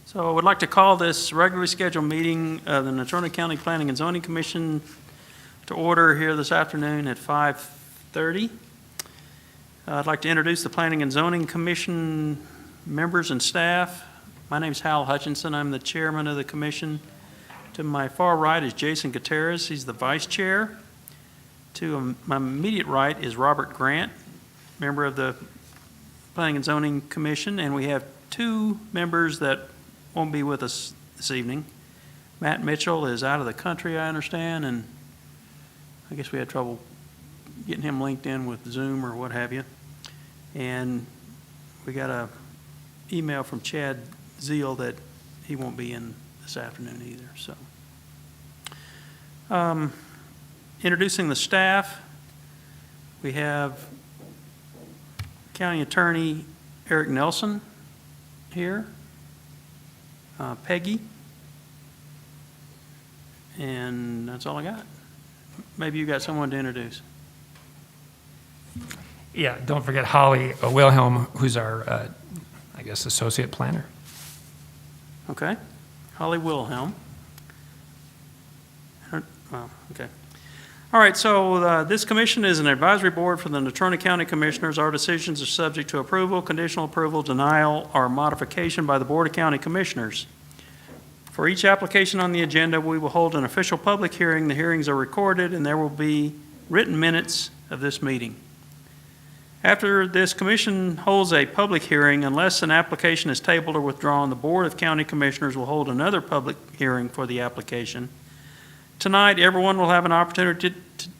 So I would like to call this regularly scheduled meeting of the Natrona County Planning and Zoning Commission to order here this afternoon at 5:30. I'd like to introduce the Planning and Zoning Commission members and staff. My name is Hal Hutchinson. I'm the chairman of the commission. To my far right is Jason Gutierrez. He's the vice chair. To my immediate right is Robert Grant, member of the Planning and Zoning Commission, and we have two members that won't be with us this evening. Matt Mitchell is out of the country, I understand, and I guess we had trouble getting him linked in with Zoom or what have you. And we got a email from Chad Zeal that he won't be in this afternoon either. So, introducing the staff, we have County Attorney Eric Nelson here. Peggy, and that's all I got. Maybe you got someone to introduce. Yeah, don't forget Holly Wilhelm, who's our, I guess, associate planner. Okay, Holly Wilhelm. Well, okay. All right, so this commission is an advisory board for the Natrona County Commissioners. Our decisions are subject to approval, conditional approval, denial, or modification by the Board of County Commissioners. For each application on the agenda, we will hold an official public hearing. The hearings are recorded, and there will be written minutes of this meeting. After this commission holds a public hearing, unless an application is tabled or withdrawn, the Board of County Commissioners will hold another public hearing for the application. Tonight, everyone will have an opportunity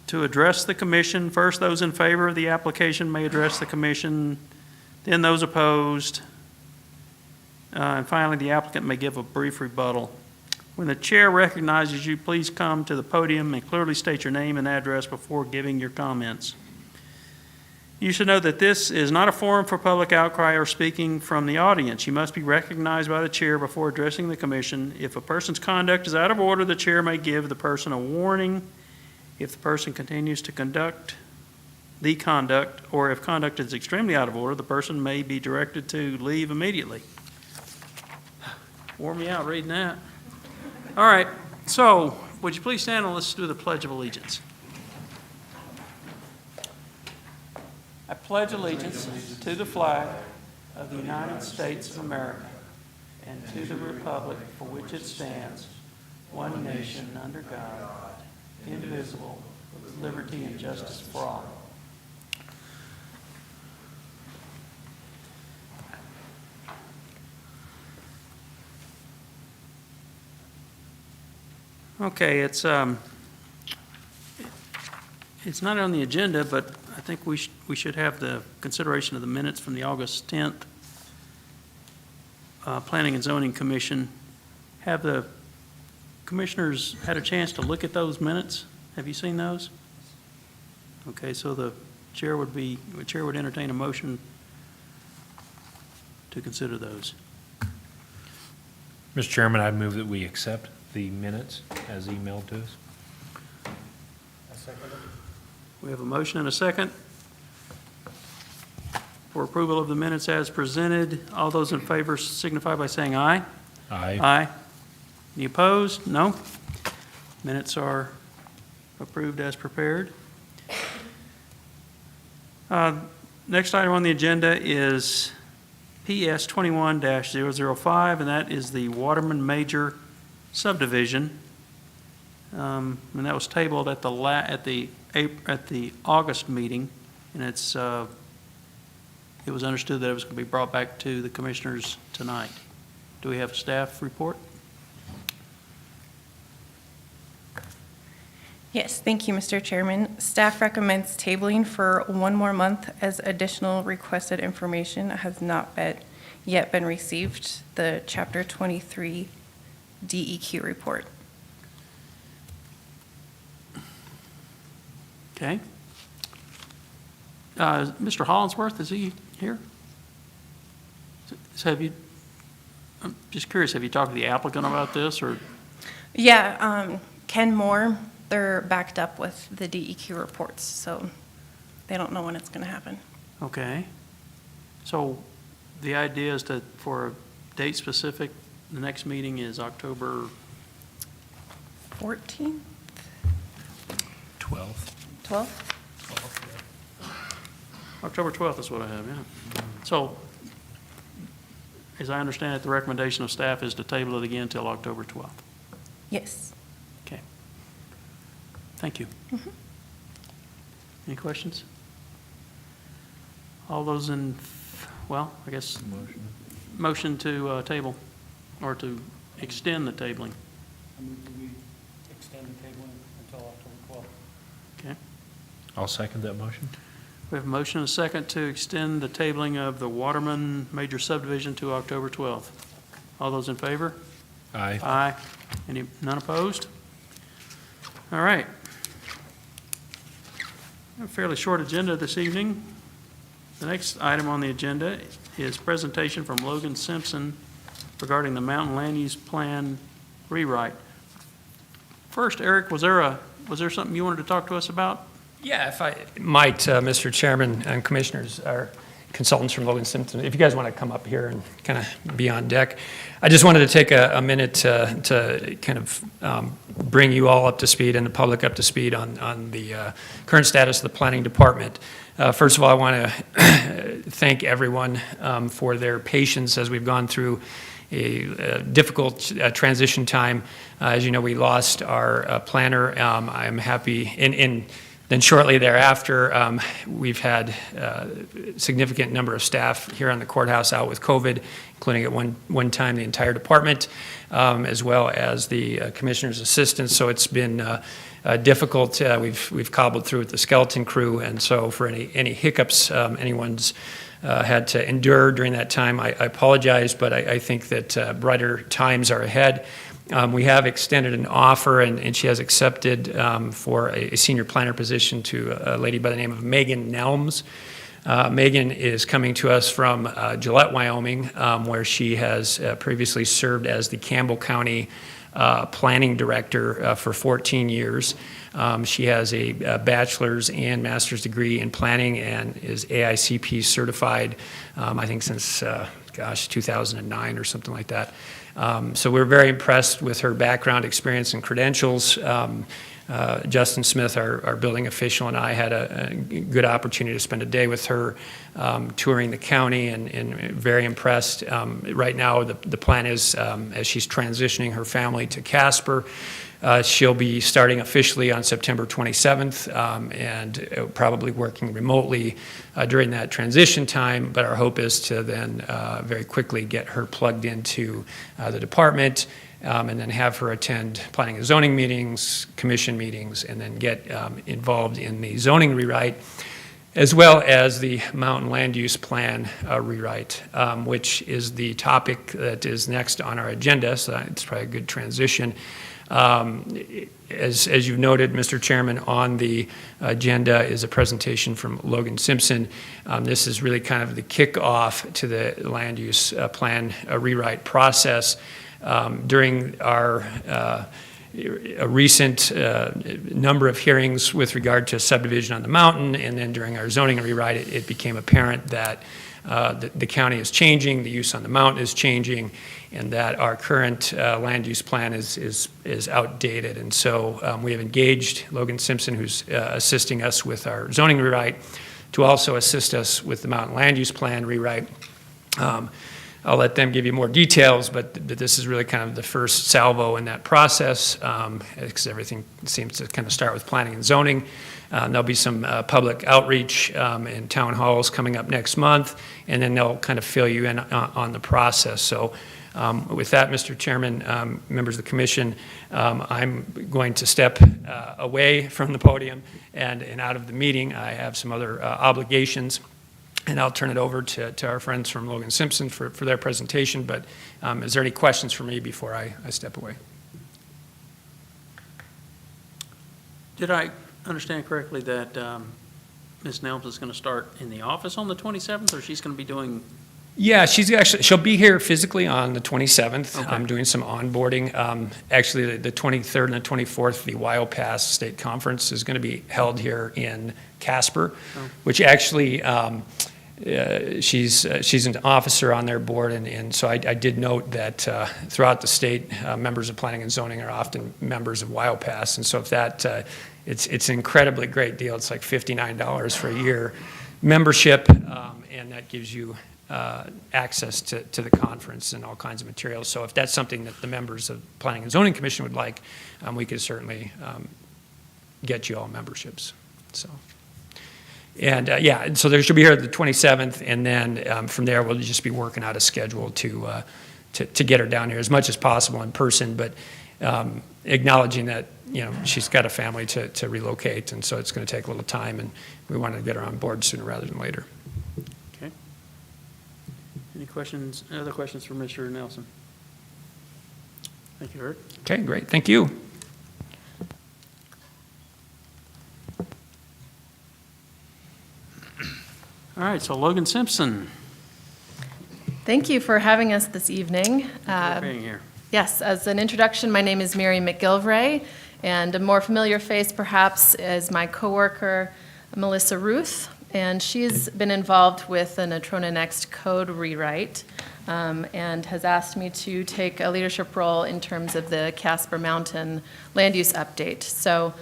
to address the commission. First, those in favor of the application may address the commission, then those opposed, and finally, the applicant may give a brief rebuttal. When the chair recognizes you, please come to the podium and clearly state your name and address before giving your comments. You should know that this is not a forum for public outcry or speaking from the audience. You must be recognized by the chair before addressing the commission. If a person's conduct is out of order, the chair may give the person a warning. If the person continues to conduct the conduct, or if conduct is extremely out of order, the person may be directed to leave immediately. Wore me out reading that. All right, so would you please stand and let's do the Pledge of Allegiance. I pledge allegiance to the flag of the United States of America and to the republic for which it stands, one nation under God, indivisible, with liberty and justice for all. Okay, it's not on the agenda, but I think we should have the consideration of the minutes from the August 10th Planning and Zoning Commission. Have the commissioners had a chance to look at those minutes? Have you seen those? Okay, so the chair would entertain a motion to consider those. Mr. Chairman, I move that we accept the minutes as emailed to us. We have a motion and a second for approval of the minutes as presented. All those in favor signify by saying aye. Aye. Aye. Any opposed? No. Minutes are approved as prepared. Next item on the agenda is PS 21-005, and that is the Waterman Major subdivision. And that was tabled at the August meeting, and it was understood that it was going to be brought back to the commissioners tonight. Do we have a staff report? Yes, thank you, Mr. Chairman. Staff recommends tabling for one more month as additional requested information has not yet been received. The Chapter 23 DEQ report. Okay. Mr. Hollingsworth, is he here? So I'm just curious, have you talked to the applicant about this, or? Yeah, Ken Moore, they're backed up with the DEQ reports, so they don't know when it's going to happen. Okay. So the idea is that for a date specific, the next meeting is October 14th, 12th. 12th? October 12th is what I have, yeah. So, as I understand it, the recommendation of staff is to table it again until October 12th. Yes. Okay. Thank you. Any questions? All those in, well, I guess, motion to table, or to extend the tabling. I move that we extend the tabling until October 12th. Okay. I'll second that motion. We have a motion and a second to extend the tabling of the Waterman major subdivision to October 12th. All those in favor? Aye. Aye. None opposed? All right. A fairly short agenda this evening. The next item on the agenda is presentation from Logan Simpson regarding the Mountain Land Use Plan rewrite. First, Eric, was there something you wanted to talk to us about? Yeah, if I might, Mr. Chairman and Commissioners, our consultants from Logan Simpson, if you guys want to come up here and kind of be on deck. I just wanted to take a minute to kind of bring you all up to speed and the public up to speed on the current status of the Planning Department. First of all, I want to thank everyone for their patience as we've gone through a difficult transition time. As you know, we lost our planner. I'm happy, then shortly thereafter, we've had a significant number of staff here on the courthouse out with COVID, including at one time the entire department, as well as the commissioner's assistants. So it's been difficult. We've cobbled through with the skeleton crew, and so for any hiccups anyone's had to endure during that time, I apologize, but I think that brighter times are ahead. We have extended an offer, and she has accepted for a senior planner position to a lady by the name of Megan Nelms. Megan is coming to us from Gillette, Wyoming, where she has previously served as the Campbell County planning director for 14 years. She has a bachelor's and master's degree in planning and is AICP certified, I think since, 2009 or something like that. So we're very impressed with her background, experience, and credentials. Justin Smith, our building official, and I had a good opportunity to spend a day with her touring the county and very impressed. Right now, the plan is, as she's transitioning her family to Casper, she'll be starting officially on September 27th and probably working remotely during that transition time, but our hope is to then very quickly get her plugged into the department and then have her attend planning and zoning meetings, commission meetings, and then get involved in the zoning rewrite, as well as the Mountain Land Use Plan rewrite, which is the topic that is next on our agenda, so it's probably a good transition. As you've noted, Mr. Chairman, on the agenda is a presentation from Logan Simpson. This is really kind of the kickoff to the land use plan rewrite process. During our a recent number of hearings with regard to subdivision on the mountain, and then during our zoning rewrite, it became apparent that the county is changing, the use on the mountain is changing, and that our current land use plan is outdated. And so we have engaged Logan Simpson, who's assisting us with our zoning rewrite, to also assist us with the mountain land use plan rewrite. I'll let them give you more details, but this is really kind of the first salvo in that process, because everything seems to kind of start with planning and zoning. There'll be some public outreach and town halls coming up next month, and then they'll kind of fill you in on the process. So with that, Mr. Chairman, members of the commission, I'm going to step away from the podium and out of the meeting. I have some other obligations. and I'll turn it over to our friends from Logan Simpson for their presentation. But is there any questions for me before I step away? Did I understand correctly that Ms. Nelms is going to start in the office on the 27th, or she's going to be doing? Yeah, she'll be here physically on the 27th. Okay. I'm doing some onboarding. Actually, the 23rd and the 24th, the WildPass State Conference is going to be held here in Casper, which actually, she's an officer on their board, and so I did note that throughout the state, members of planning and zoning are often members of WildPass, and so if that, it's an incredibly great deal. It's like $59 for a year membership, and that gives you access to the conference and all kinds of materials. So if that's something that the members of Planning and Zoning Commission would like, we could certainly get you all memberships. So, and yeah, and so there should be here the 27th, and then from there we'll just be working out a schedule to get her down here as much as possible in person, but acknowledging that she's got a family to relocate, and so it's going to take a little time, and we want to get her on board sooner rather than later. Okay. Any questions, other questions for Mr. Nelson? Thank you, Eric. Okay, great, thank you. All right, so Logan Simpson, Thank you for having us this evening. thank you for being here. Yes, as an introduction, my name is Mary McGilvray, and a more familiar face perhaps is my coworker, Melissa Ruth, and she's been involved with the Natrona Next code rewrite and has asked me to take a leadership role in terms of the Casper Mountain land use update. So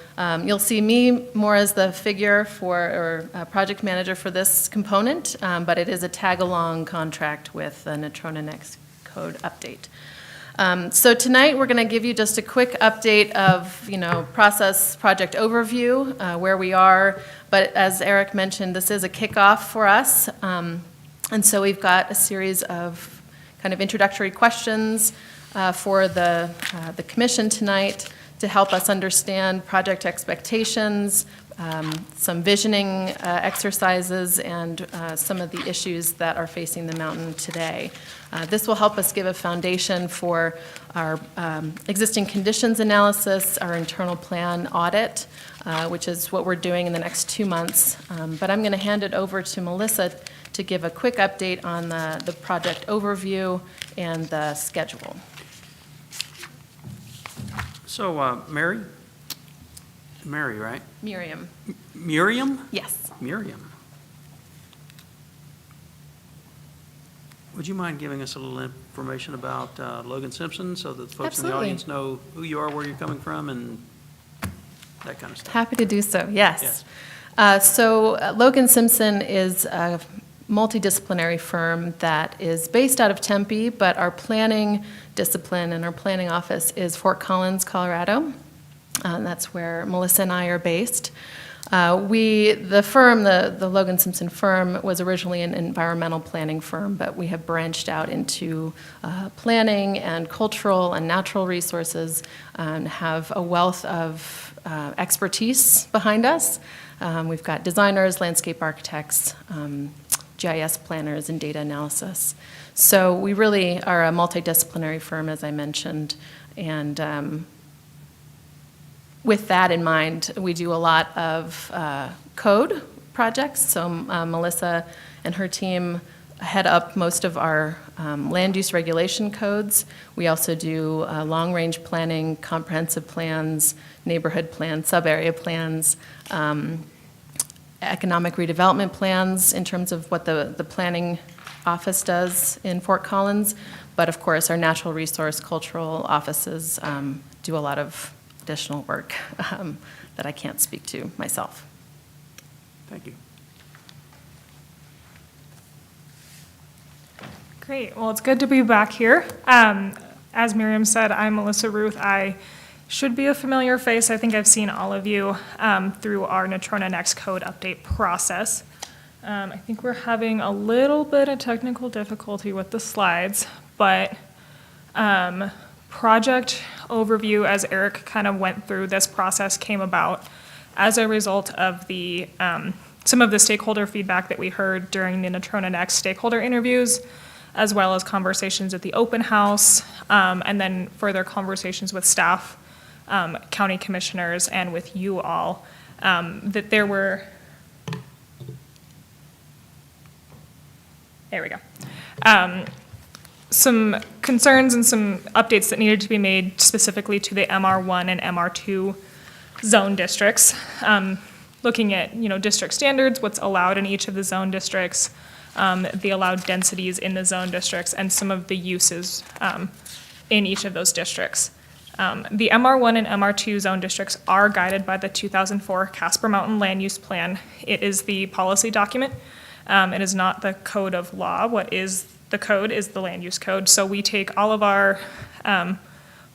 you'll see me more as the figure or project manager for this component, but it is a tag-along contract with the Natrona Next code update. So tonight, we're going to give you just a quick update of, process project overview, where we are. But as Eric mentioned, this is a kickoff for us. And so we've got a series of kind of introductory questions for the commission tonight to help us understand project expectations, some visioning exercises, and some of the issues that are facing the mountain today. This will help us give a foundation for our existing conditions analysis, our internal plan audit, which is what we're doing in the next 2 months. But I'm going to hand it over to Melissa to give a quick update on the project overview and the schedule. So, Mary, right? Miriam. Miriam? Yes. Miriam. Would you mind giving us a little information about Logan Simpson so that the folks in the Absolutely. audience know who you are, where you're coming from, and that kind of stuff? Happy to do so, yes. Yes. So Logan Simpson is a multidisciplinary firm that is based out of Tempe, but our planning discipline and our planning office is Fort Collins, Colorado. That's where Melissa and I are based. The firm, the Logan Simpson firm, was originally an environmental planning firm, but we have branched out into planning and cultural and natural resources and have a wealth of expertise behind us. We've got designers, landscape architects, GIS planners, and data analysis. So we really are a multidisciplinary firm, as I mentioned, and with that in mind, we do a lot of code projects. So Melissa and her team head up most of our land use regulation codes. We also do long-range planning, comprehensive plans, neighborhood plans, sub-area plans, economic redevelopment plans in terms of what the planning office does in Fort Collins. But of course, our natural resource cultural offices do a lot of additional work that I can't speak to myself. Thank you. Great. Well, it's good to be back here. As Miriam said, I'm Melissa Ruth. I should be a familiar face. I think I've seen all of you through our Natrona Next code update process. I think we're having a little bit of technical difficulty with the slides, but project overview, as Eric kind of went through, this process came about as a result of the some of the stakeholder feedback that we heard during the Natrona Next stakeholder interviews, as well as conversations at the open house, and then further conversations with staff, county commissioners, and with you all, that there were, there we go, some concerns and some updates that needed to be made specifically to the MR1 and MR2 zone districts, looking at, district standards, what's allowed in each of the zone districts, the allowed densities in the zone districts, and some of the uses in each of those districts. The MR1 and MR2 zone districts are guided by the 2004 Casper Mountain Land Use Plan. It is the policy document. It is not the code of law. What is the code is the land use code. So we take all of our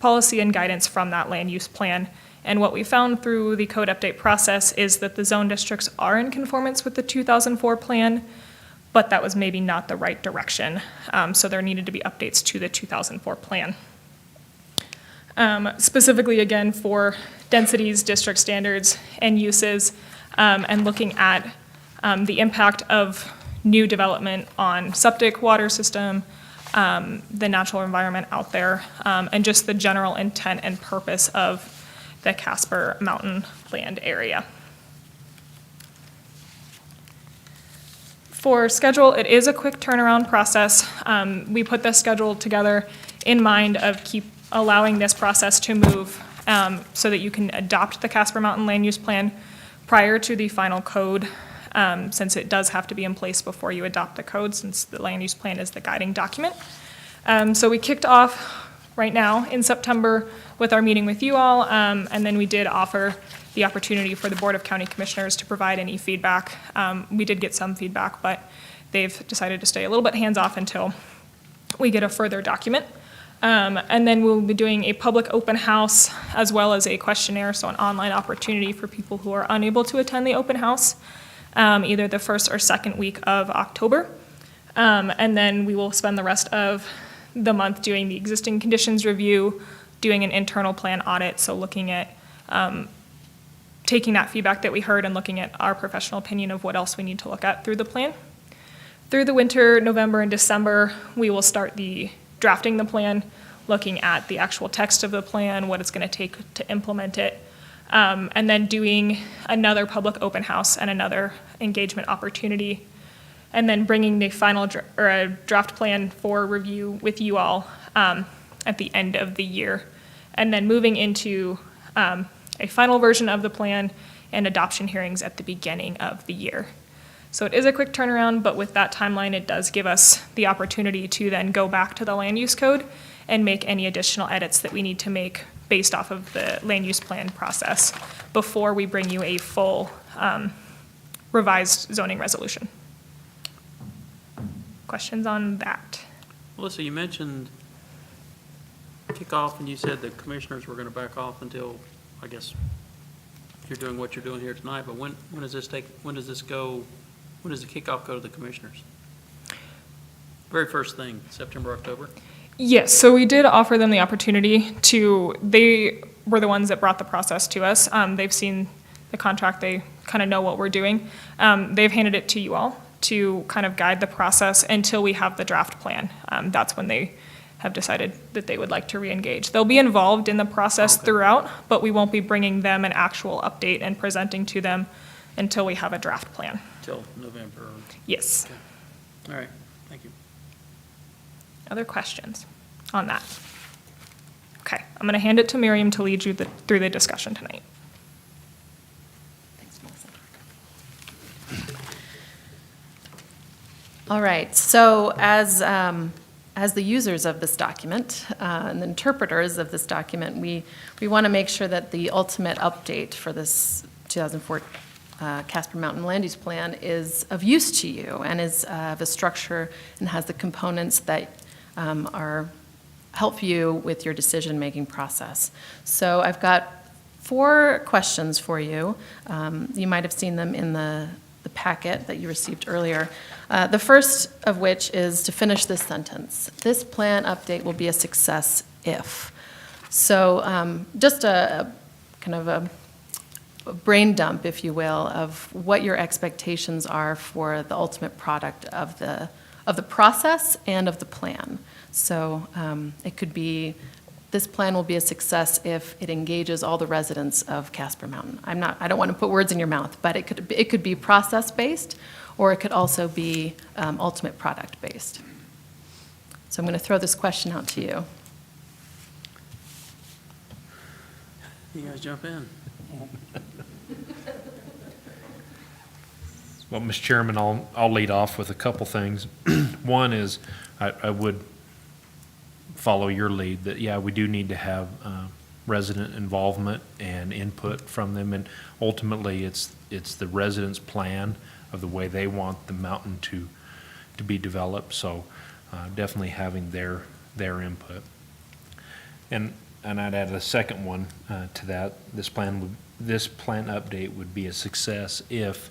policy and guidance from that land use plan. And what we found through the code update process is that the zone districts are in conformance with the 2004 plan, but that was maybe not the right direction. So there needed to be updates to the 2004 plan. Specifically, again, for densities, district standards, and uses, and looking at the impact of new development on septic water system, the natural environment out there, and just the general intent and purpose of the Casper Mountain land area. For schedule, it is a quick turnaround process. We put this schedule together in mind of allowing this process to move so that you can adopt the Casper Mountain Land Use Plan prior to the final code, since it does have to be in place before you adopt the code, since the land use plan is the guiding document. So we kicked off right now in September with our meeting with you all, and then we did offer the opportunity for the Board of County Commissioners to provide any feedback. We did get some feedback, but they've decided to stay a little bit hands-off until we get a further document. And then we'll be doing a public open house as well as a questionnaire, so an online opportunity for people who are unable to attend the open house, either the first or second week of October. And then we will spend the rest of the month doing the existing conditions review, doing an internal plan audit, so looking at taking that feedback that we heard and looking at our professional opinion of what else we need to look at through the plan. Through the winter, November and December, we will start drafting the plan, looking at the actual text of the plan, what it's going to take to implement it, and then doing another public open house and another engagement opportunity, and then bringing the final draft plan for review with you all at the end of the year, and then moving into a final version of the plan and adoption hearings at the beginning of the year. So it is a quick turnaround, but with that timeline, it does give us the opportunity to then go back to the land use code and make any additional edits that we need to make based off of the land use plan process before we bring you a full revised zoning resolution. Questions on that? Melissa, you mentioned kickoff, and you said the commissioners were going to back off until, I guess, you're doing what you're doing here tonight, but when does this go? When does the kickoff go to the commissioners? Very first thing, September, October? Yes, so we did offer them the opportunity they were the ones that brought the process to us. They've seen the contract, they kind of know what we're doing. They've handed it to you all to kind of guide the process until we have the draft plan. That's when they have decided that they would like to re-engage. They'll be involved in the process throughout, but we won't be bringing them an actual update and presenting to them until we have a draft plan. Till November? Yes. Okay. All right, thank you. Other questions on that? Okay, I'm going to hand it to Miriam to lead you through the discussion tonight. Thanks, Melissa. All right, so as the users of this document and the interpreters of this document, we want to make sure that the ultimate update for this 2004 Casper Mountain Land Use Plan is of use to you and is of a structure and has the components that help you with your decision-making process. So I've got 4 questions for you. You might have seen them in the packet that you received earlier. The first of which is to finish this sentence. This plan update will be a success if. So just a kind of a brain dump, if you will, of what your expectations are for the ultimate product of the process and of the plan. So it could be, this plan will be a success if it engages all the residents of Casper Mountain. I don't want to put words in your mouth, but it could be process-based, or it could also be ultimate product-based. So I'm going to throw this question out to you. You guys jump in. Well, Mr. Chairman, I'll lead off with a couple things. One is, I would follow your lead, that, yeah, we do need to have resident involvement and input from them, and ultimately, it's the residents' plan of the way they want the mountain to be developed, so definitely having their input. And I'd add a second one to that. This plan update would be a success if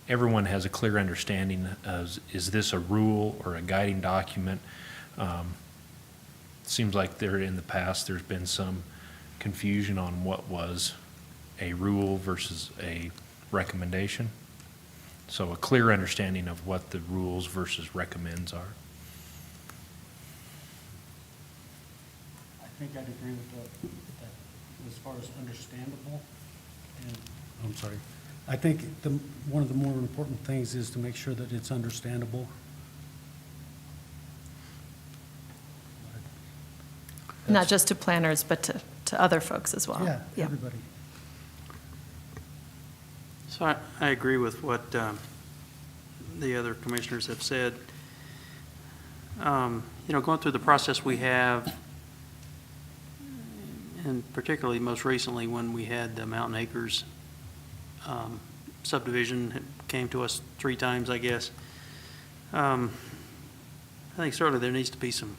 everyone has a clear understanding of, is this a rule or a guiding document? Seems like in the past, there's been some confusion on what was a rule versus a recommendation. So a clear understanding of what the rules versus recommends are. I think I'd agree with that as far as understandable. And, I'm sorry. I think one of the more important things is to make sure that it's understandable. Not just to planners, but to other folks as well. Yeah, everybody. So I agree with what the other commissioners have said. Going through the process we have, and particularly most recently when we had the Mountain Acres subdivision, it came to us 3 times, I guess. I think certainly there needs to be some,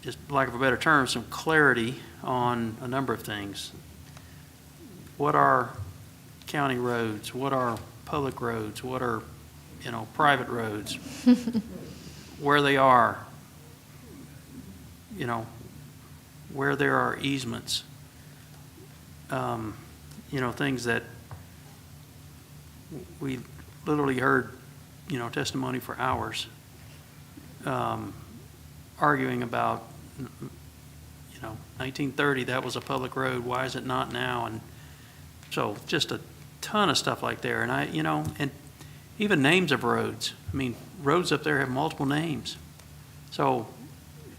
just lack of a better term, some clarity on a number of things. What are county roads? What are public roads? What are, private roads? Where they are, where there are easements, things that we literally heard, testimony for hours, arguing about, 1930, that was a public road, why is it not now? And so just a ton of stuff like there. And and even names of roads. I mean, roads up there have multiple names. So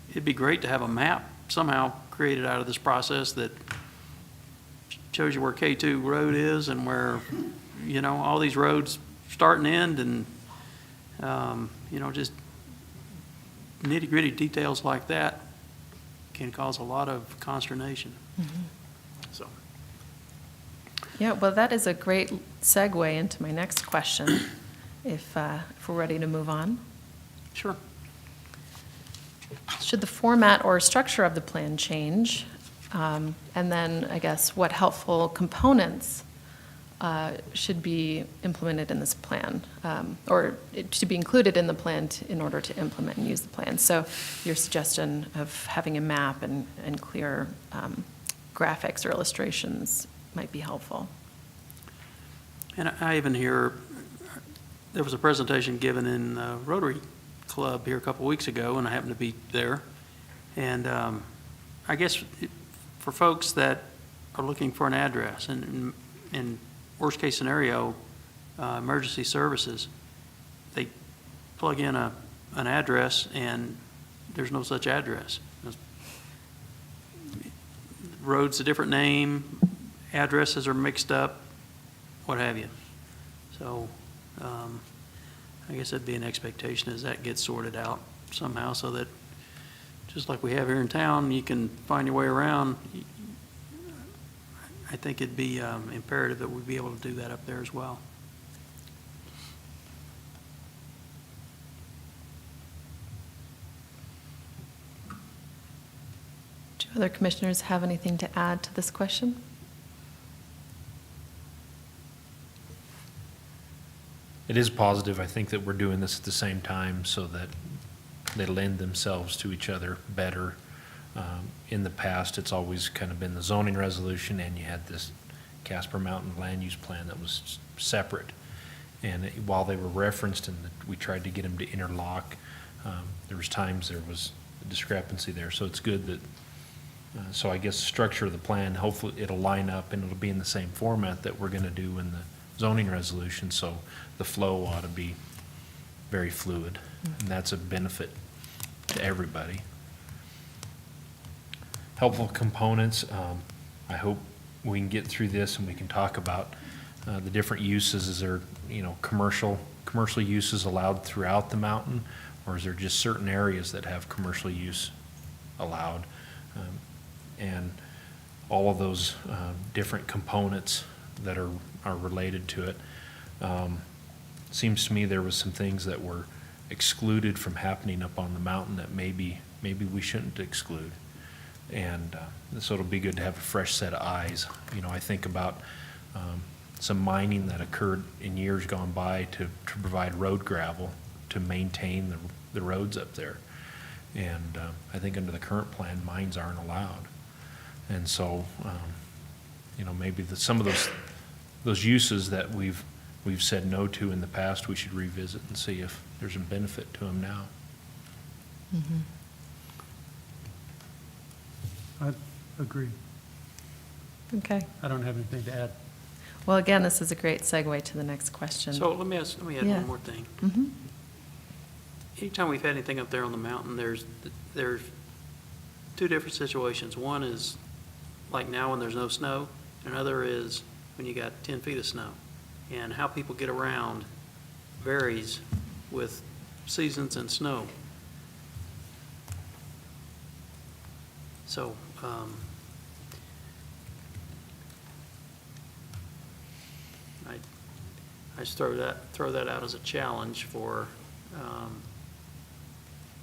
it'd be great to have a map somehow created out of this process that shows you where K2 Road is and where, all these roads start and end, and, just nitty-gritty details like that can cause a lot of consternation. So. Yeah, well, that is a great segue into my next question, if we're ready to move on. Sure. Should the format or structure of the plan change? And then, I guess, what helpful components should be implemented in this plan, or to be included in the plan in order to implement and use the plan? So your suggestion of having a map and clear graphics or illustrations might be helpful. And I even hear, there was a presentation given in the Rotary Club here a couple weeks ago, and I happened to be there. And I guess for folks that are looking for an address, and in worst case scenario, emergency services, they plug in an address and there's no such address. Road's a different name, addresses are mixed up, what have you. So I guess that'd be an expectation as that gets sorted out somehow, so that just like we have here in town, you can find your way around. I think it'd be imperative that we be able to do that up there as well. Do other commissioners have anything to add to this question? It is positive, I think, that we're doing this at the same time so that they lend themselves to each other better. In the past, it's always kind of been the zoning resolution, and you had this Casper Mountain land use plan that was separate. And while they were referenced and we tried to get them to interlock, there was times there was a discrepancy there. So it's good that, so I guess the structure of the plan, hopefully it'll line up and it'll be in the same format that we're gonna do in the zoning resolution. So the flow ought to be very fluid, and that's a benefit to everybody. Helpful components, I hope we can get through this and we can talk about the different uses. Is there, commercial uses allowed throughout the mountain, or is there just certain areas that have commercial use allowed? And all of those different components that are related to it. Seems to me there was some things that were excluded from happening up on the mountain that maybe we shouldn't exclude. And so it'll be good to have a fresh set of eyes. I think about some mining that occurred in years gone by to provide road gravel to maintain the roads up there. And I think under the current plan, mines aren't allowed. And so, maybe some of those uses that we've said no to in the past, we should revisit and see if there's a benefit to them now. Mm-hmm. I agree. Okay. I don't have anything to add. Well, again, this is a great segue to the next question. So let me add Yeah. one more thing. Mm-hmm. Anytime we've had anything up there on the mountain, there's two different situations. One is like now when there's no snow, and another is when you got 10 feet of snow. And how people get around varies with seasons and snow. So, I just throw that out as a challenge for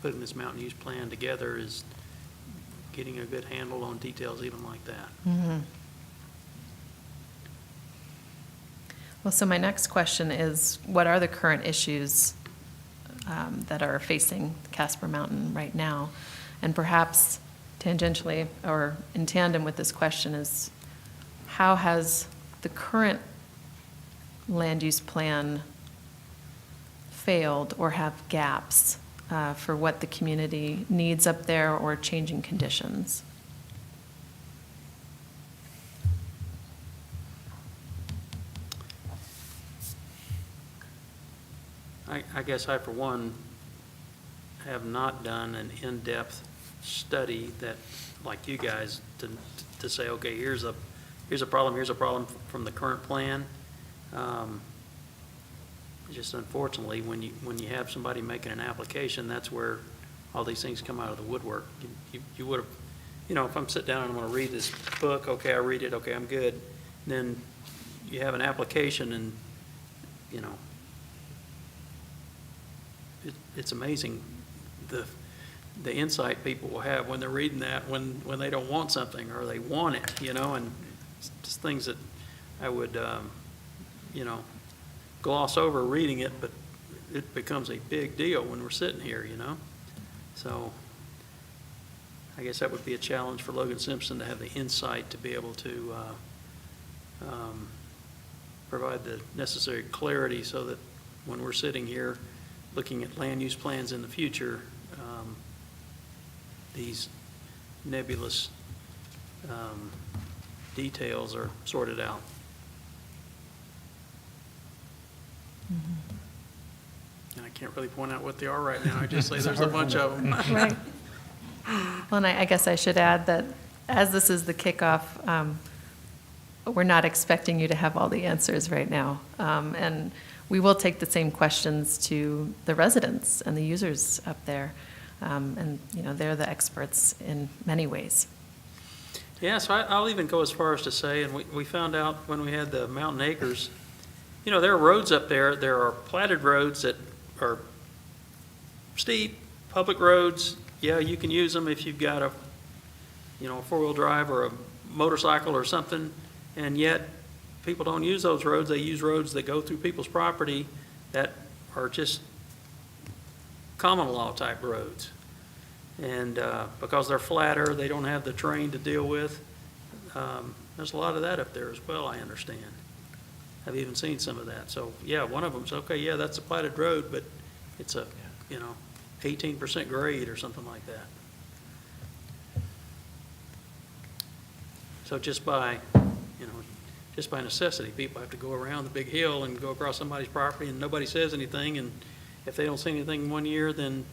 putting this mountain use plan together, is getting a good handle on details even like that. Mm-hmm. Well, so my next question is, what are the current issues that are facing Casper Mountain right now? And perhaps tangentially or in tandem with this question is, how has the current land use plan failed or have gaps for what the community needs up there or changing conditions? I guess I, for one, have not done an in-depth study that, like you guys, to say, okay, here's a problem from the current plan. Just unfortunately, when you have somebody making an application, that's where all these things come out of the woodwork. You would have, if I'm sitting down and I'm going to read this book, okay, I read it, okay, I'm good. And then you have an application and, it's amazing the insight people will have when they're reading that, when they don't want something or they want it, and it's just things that I would, gloss over reading it, but it becomes a big deal when we're sitting here, So I guess that would be a challenge for Logan Simpson to have the insight to be able to provide the necessary clarity so that when we're sitting here looking at land use plans in the future, these nebulous details are sorted out. And I can't really point out what they are right now. I just say there's a bunch of them. Right. Well, and I guess I should add that as this is the kickoff, we're not expecting you to have all the answers right now. And we will take the same questions to the residents and the users up there. And, they're the experts in many ways. Yeah, so I'll even go as far as to say, and we found out when we had the Mountain Acres, there are roads up there. There are platted roads that are steep, public roads. Yeah, you can use them if you've got a four-wheel drive or a motorcycle or something, and yet people don't use those roads. They use roads that go through people's property that are just common law type roads. And because they're flatter, they don't have the terrain to deal with. There's a lot of that up there as well, I understand. I've even seen some of that. So, yeah, one of them's, okay, yeah, that's a platted road, but it's a, 18% grade or something like that. So just by necessity, people have to go around the big hill and go across somebody's property, and nobody says anything, and if they don't see anything 1 year, then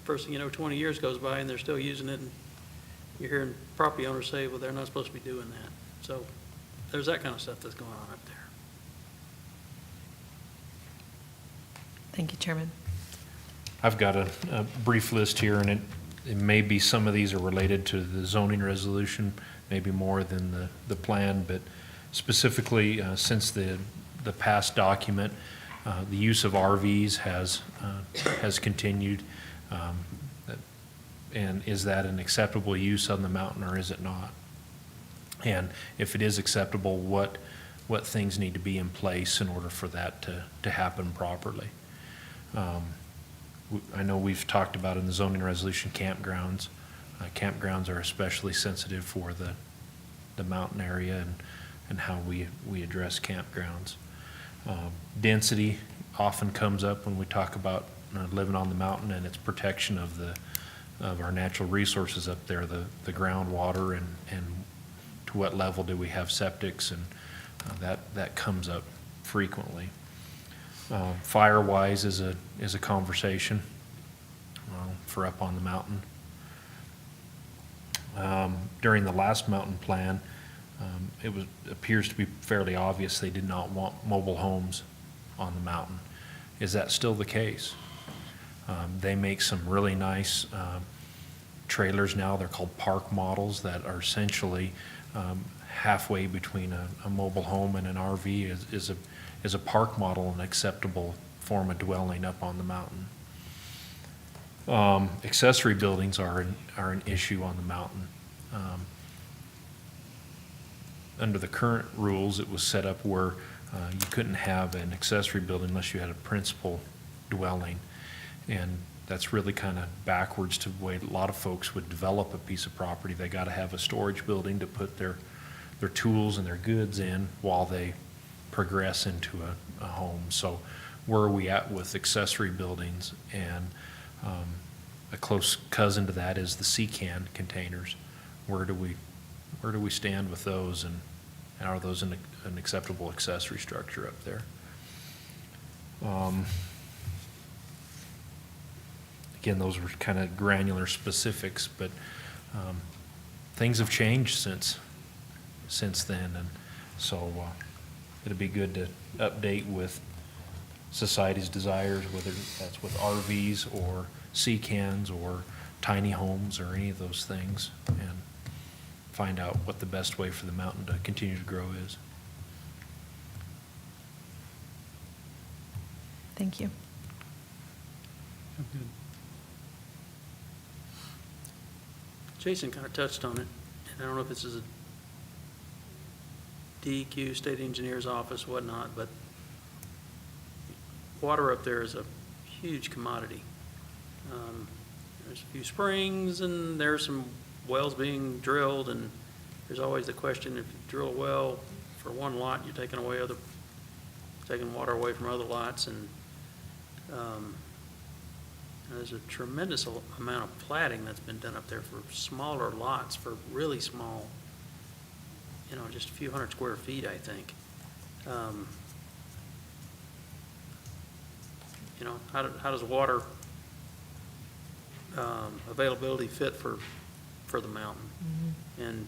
first thing you know, 20 years goes by and they're still using it, and you're hearing property owners say, well, they're not supposed to be doing that. So there's that kind of stuff that's going on up there. Thank you, Chairman. I've got a brief list here, and it may be some of these are related to the zoning resolution, maybe more than the plan, but specifically, since the past document, the use of RVs has continued. And is that an acceptable use on the mountain, or is it not? And if it is acceptable, what things need to be in place in order for that to happen properly? I know we've talked about in the zoning resolution campgrounds. Campgrounds are especially sensitive for the mountain area and how we address campgrounds. Density often comes up when we talk about living on the mountain and its protection of our natural resources up there, the groundwater, and to what level do we have septics, and that comes up frequently. Fire-wise is a conversation for up on the mountain. During the last mountain plan, it appears to be fairly obvious they did not want mobile homes on the mountain. Is that still the case? They make some really nice trailers now. They're called park models that are essentially halfway between a mobile home and an RV. Is a park model an acceptable form of dwelling up on the mountain? Accessory buildings are an issue on the mountain. Under the current rules, it was set up where you couldn't have an accessory building unless you had a principal dwelling. And that's really kind of backwards to the way a lot of folks would develop a piece of property. They got to have a storage building to put their tools and their goods in while they progress into a home. So where are we at with accessory buildings? And a close cousin to that is the C-can containers. Where do we stand with those, and are those an acceptable accessory structure up there? Again, those were kind of granular specifics, but things have changed since then, and so it'd be good to update with society's desires, whether that's with RVs or C-cans or tiny homes or any of those things, and find out what the best way for the mountain to continue to grow is. Thank you. Good. Jason kind of touched on it, and I don't know if this is a DEQ, State Engineer's Office, whatnot, but water up there is a huge commodity. There's a few springs, and there's some wells being drilled, and there's always the question, if you drill a well for one lot, you're taking water away from other lots, and there's a tremendous amount of platting that's been done up there for smaller lots, for really small, just a few hundred square feet, I think. How does water availability fit for the mountain? Mm-hmm. And,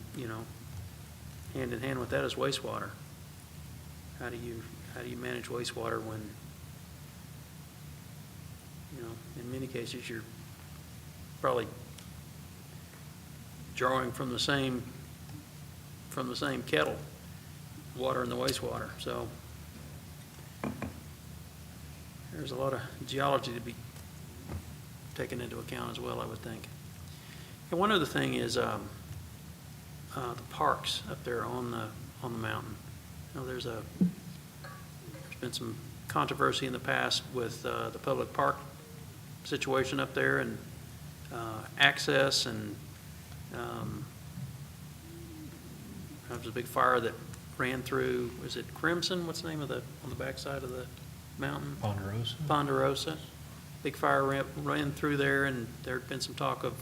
hand in hand with that is wastewater. How do you manage wastewater when, in many cases, you're probably drawing from the same kettle, water and the wastewater. So there's a lot of geology to be taken into account as well, I would think. And one other thing is the parks up there on the mountain. There's been some controversy in the past with the public park situation up there, and access and, there was a big fire that ran through, was it Crimson? What's the name of on the backside of the mountain? Ponderosa? Ponderosa. Big fire ran through there, and there'd been some talk of,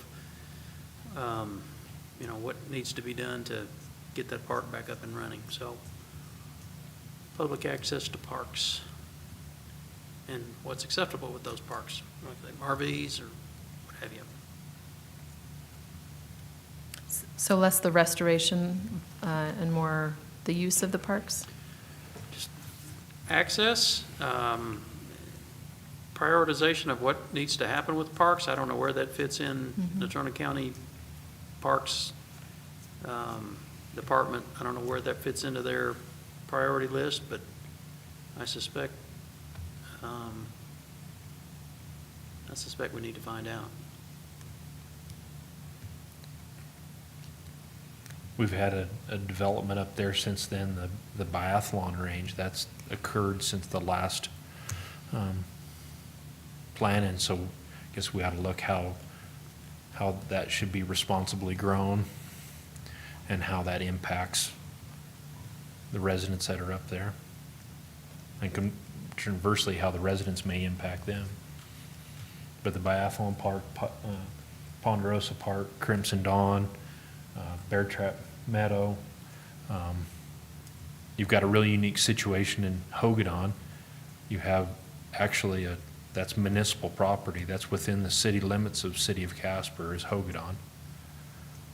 what needs to be done to get that park back up and running. So, public access to parks and what's acceptable with those parks, like RVs or what have you. So less the restoration and more the use of the parks? Access, prioritization of what needs to happen with parks. I don't know where that fits in Natrona County Parks Department. I don't know where that fits into their priority list, but I suspect we need to find out. We've had a development up there since then, the biathlon range. That's occurred since the last plan, and so I guess we ought to look how that should be responsibly grown and how that impacts the residents that are up there. And conversely, how the residents may impact them. But the biathlon park, Ponderosa Park, Crimson Dawn, Bear Trap Meadow. You've got a really unique situation in Hogadon. You have actually that's municipal property. That's within the city limits of City of Casper is Hogadon.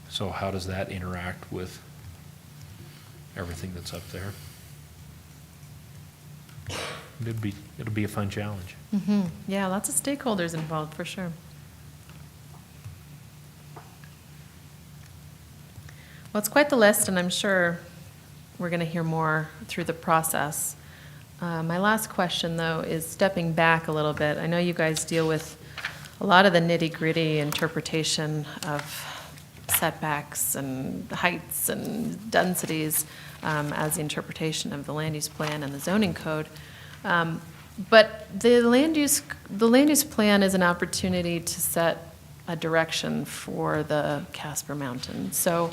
So how does that interact with everything that's up there? It'll be a fun challenge. Yeah, lots of stakeholders involved, for sure. Well, it's quite the list, and I'm sure we're going to hear more through the process. My last question, though, is stepping back a little bit. I know you guys deal with a lot of the nitty-gritty interpretation of setbacks and heights and densities as the interpretation of the land use plan and the zoning code. But the land use plan is an opportunity to set a direction for the Casper Mountain. So,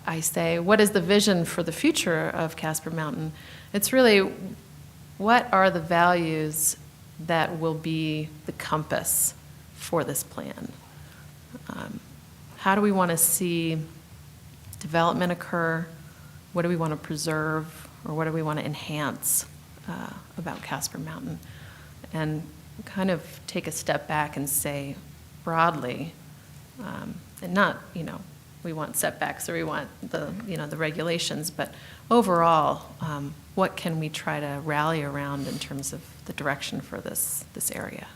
I say, what is the vision for the future of Casper Mountain? It's really, what are the values that will be the compass for this plan? How do we want to see development occur? What do we want to preserve, or what do we want to enhance about Casper Mountain? And kind of take a step back and say broadly, and not, we want setbacks or we want the regulations, but overall, what can we try to rally around in terms of the direction for this area?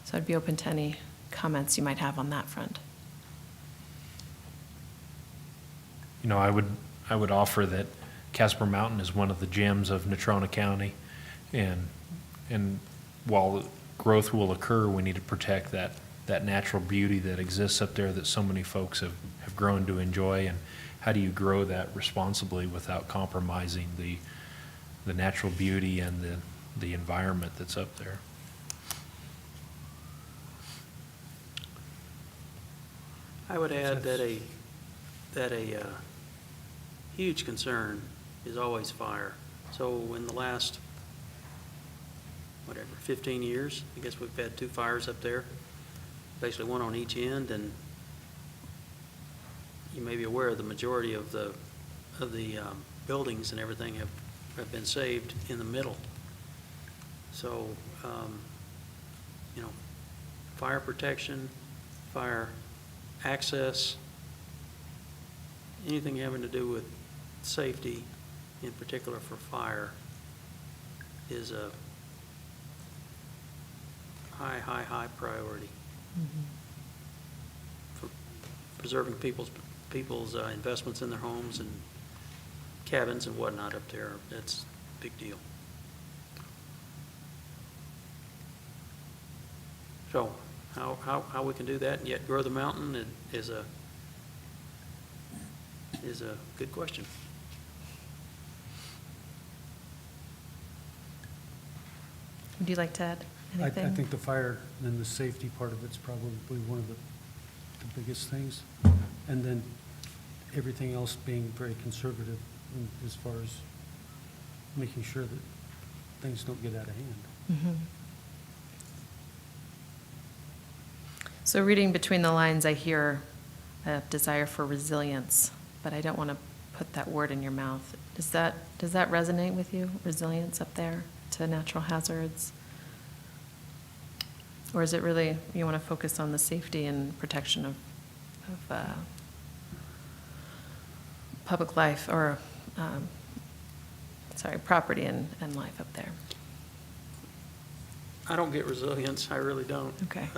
So I'd be open to any comments you might have on that front. I would offer that Casper Mountain is one of the gems of Natrona County, and while growth will occur, we need to protect that natural beauty that exists up there that so many folks have grown to enjoy. And how do you grow that responsibly without compromising the natural beauty and the environment that's up there? I would add that a huge concern is always fire. So in the last, 15 years, I guess we've had 2 fires up there, basically one on each end, and you may be aware the majority of the buildings and everything have been saved in the middle. So, fire protection, fire access, anything having to do with safety, in particular for fire, is a high priority. For preserving people's investments in their homes and cabins and whatnot up there. That's a big deal. So how we can do that and yet grow the mountain is a good question. Would you like to add? I anything? think the fire and the safety part of it's probably one of the biggest things. And then everything else being very conservative as far as making sure that things don't get out of hand. Mhm. So reading between the lines, I hear a desire for resilience, but I don't want to put that word in your mouth. Does that resonate with you, resilience up there to natural hazards? Or is it really, you want to focus on the safety and protection of public life, or, property and life up there? I don't get resilience, I really don't. Okay.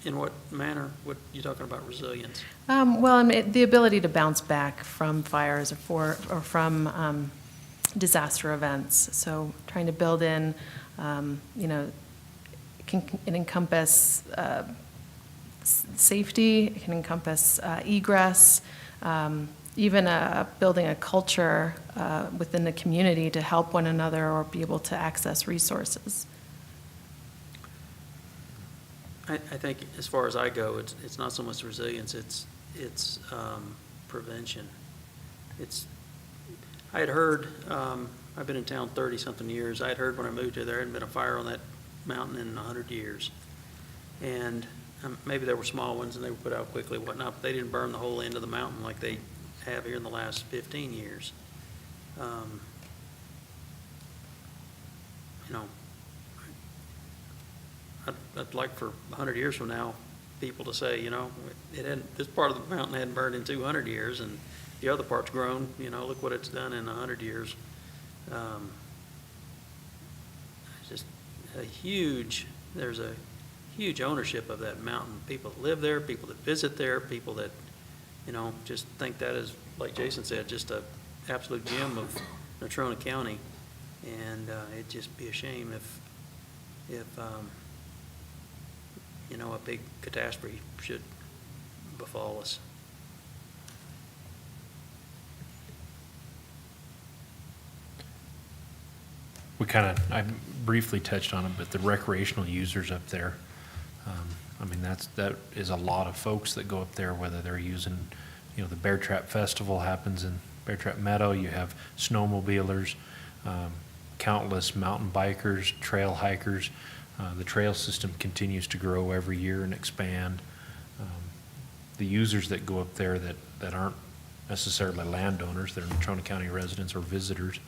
In what manner, what you talking about resilience? Well, I mean, the ability to bounce back from fires or from disaster events. So trying to build in, it can encompass safety, it can encompass egress, even building a culture within the community to help one another or be able to access resources. I think as far as I go, it's not so much resilience, it's prevention. I had heard, I've been in town 30-something years, I had heard when I moved here, there hadn't been a fire on that mountain in 100 years. And maybe there were small ones and they were put out quickly, whatnot, but they didn't burn the whole end of the mountain like they have here in the last 15 years. I'd like for 100 years from now, people to say, this part of the mountain hadn't burned in 200 years, and the other part's grown, look what it's done in 100 years. It's just there's a huge ownership of that mountain. People that live there, people that visit there, people that, just think that is, like Jason said, just a absolute gem of Natrona County. And it'd just be a shame if a big catastrophe should befall us. I briefly touched on it, but the recreational users up there, that is a lot of folks that go up there, whether they're using, the Bear Trap Festival happens in Bear Trap Meadow, you have snowmobilers, countless mountain bikers, trail hikers. The trail system continues to grow every year and expand. The users that go up there that aren't necessarily landowners, they're Natrona County residents or visitors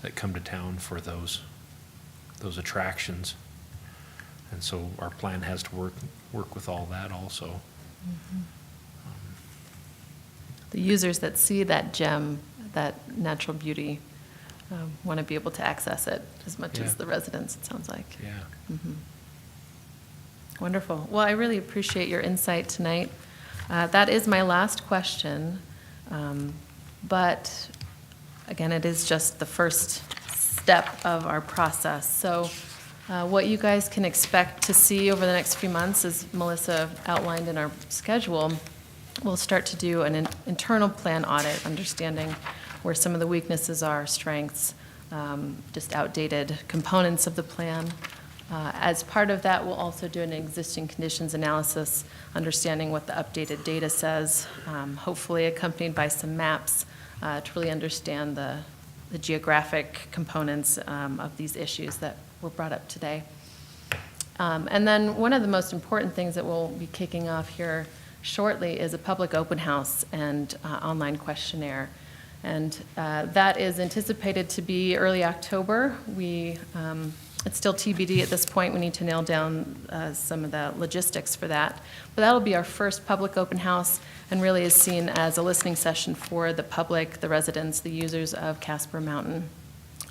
that come to town for those attractions. And so our plan has to work with all that also. Mm-hmm. The users that see that gem, that natural beauty, want to be able to access it as much as the residents, it sounds like. Yeah. Mm-hmm. Wonderful. Well, I really appreciate your insight tonight. That is my last question, but again, it is just the first step of our process. So what you guys can expect to see over the next few months, as Melissa outlined in our schedule, we'll start to do an internal plan audit, understanding where some of the weaknesses are, strengths, just outdated components of the plan. As part of that, we'll also do an existing conditions analysis, understanding what the updated data says, hopefully accompanied by some maps to really understand the geographic components of these issues that were brought up today. And then one of the most important things that we'll be kicking off here shortly is a public open house and online questionnaire. And that is anticipated to be early October. It's still TBD at this point. We need to nail down some of the logistics for that. But that'll be our first public open house and really is seen as a listening session for the public, the residents, the users of Casper Mountain,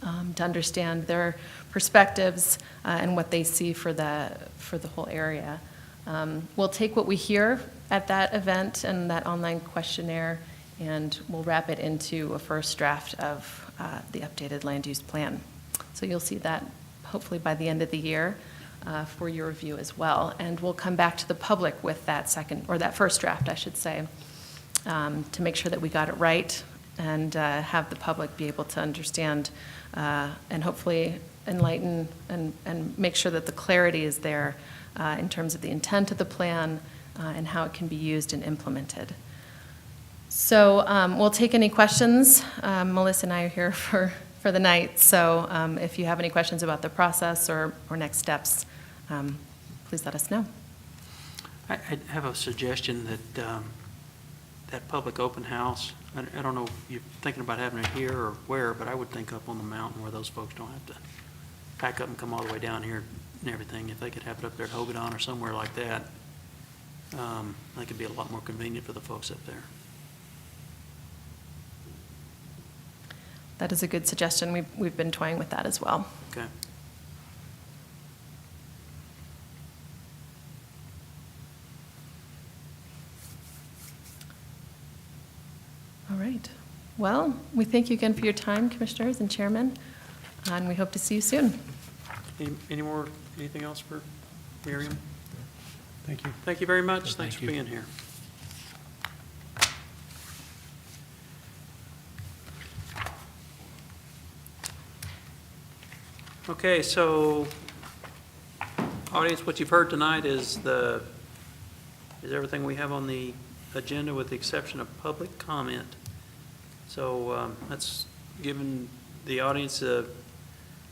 to understand their perspectives and what they see for the whole area. We'll take what we hear at that event and that online questionnaire, and we'll wrap it into a first draft of the updated land use plan. So you'll see that hopefully by the end of the year for your review as well. And we'll come back to the public with that first draft, I should say, to make sure that we got it right and have the public be able to understand and hopefully enlighten and make sure that the clarity is there in terms of the intent of the plan and how it can be used and implemented. So we'll take any questions. Melissa and I are here for the night, so if you have any questions about the process or next steps, please let us know. I have a suggestion that that public open house, I don't know if you're thinking about having it here or where, but I would think up on the mountain where those folks don't have to pack up and come all the way down here and everything. If they could have it up there at Hogadon or somewhere like that, I think it'd be a lot more convenient for the folks up there. That is a good suggestion. We've been toying with that as well. Okay. All right. Well, we thank you again for your time, commissioners and chairman, and we hope to see you soon. Anything else for Miriam? Thank you. Thank you very much. Thanks for being here. Okay, so audience, what you've heard tonight is everything we have on the agenda with the exception of public comment. So that's given the audience a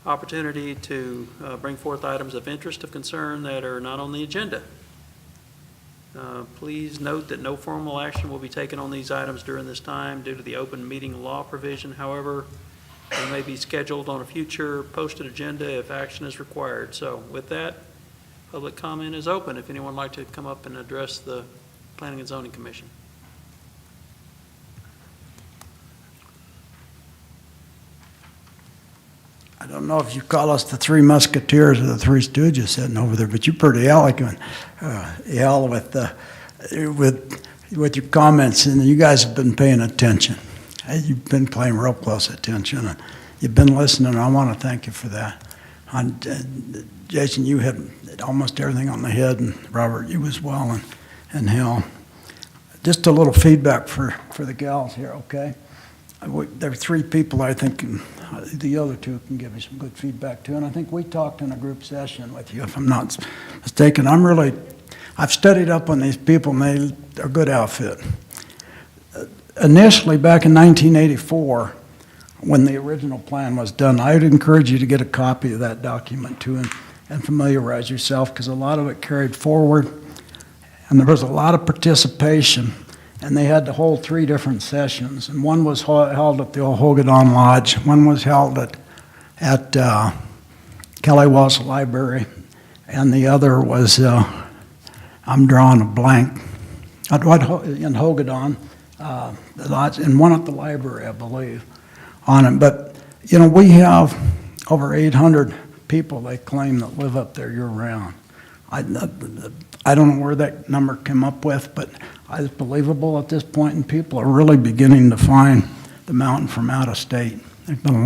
opportunity to bring forth items of interest of concern that are not on the agenda. Please note that no formal action will be taken on these items during this time due to the open meeting law provision. However, they may be scheduled on a future posted agenda if action is required. So with that, public comment is open. If anyone would like to come up and address the Planning and Zoning Commission. I don't know if you call us the Three Musketeers or the Three Stooges sitting over there, but you're pretty eloquent, with your comments, and you guys have been paying attention. You've been paying real close attention, and you've been listening, and I want to thank you for that. Jason, you hit almost everything on the head, and Robert, you as well, and Hill. Just a little feedback for the gals here, okay? There are three people I think the other two can give you some good feedback to, and I think we talked in a group session with you, if I'm not mistaken. I've studied up on these people, and they're a good outfit. Initially, back in 1984, when the original plan was done, I would encourage you to get a copy of that document too and familiarize yourself, because a lot of it carried forward, and there was a lot of participation, and they had to hold 3 different sessions, and one was held at the old Hogadon Lodge, one was held at Kelly Walsh Library, and the other was, I'm drawing a blank, in Hogadon, the lodge, and one at the library, I believe, on it. But, you know, we have over 800 people, they claim, that live up there year-round. I don't know where that number came up with, but it's believable at this point, and people are really beginning to find the mountain from out of state. There's been a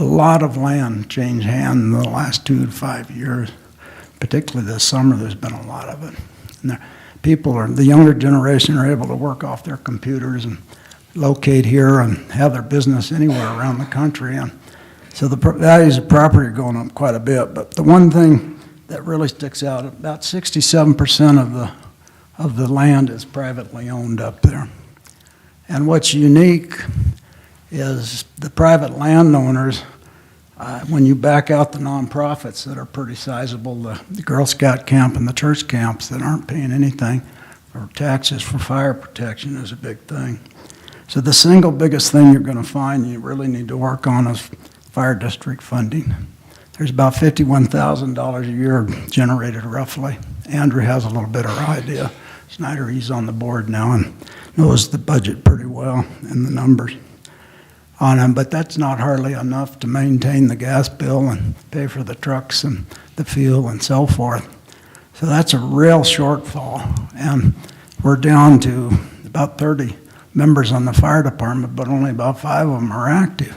lot of land change hands in the last 2 to 5 years. Particularly this summer, there's been a lot of it. And the younger generation are able to work off their computers and locate here and have their business anywhere around the country. And so the values of property are going up quite a bit. But the one thing that really sticks out, about 67% of the land is privately owned up there. And what's unique is the private landowners, when you back out the nonprofits that are pretty sizable, the Girl Scout camp and the church camps that aren't paying anything, or taxes for fire protection is a big thing. So the single biggest thing you're going to find you really need to work on is fire district funding. There's about $51,000 a year generated roughly. Andrew has a little bit of idea. Snyder, he's on the board now and knows the budget pretty well and the numbers on him, but that's not hardly enough to maintain the gas bill and pay for the trucks and the fuel and so forth. So that's a real shortfall, and we're down to about 30 members on the fire department, but only about 5 of them are active.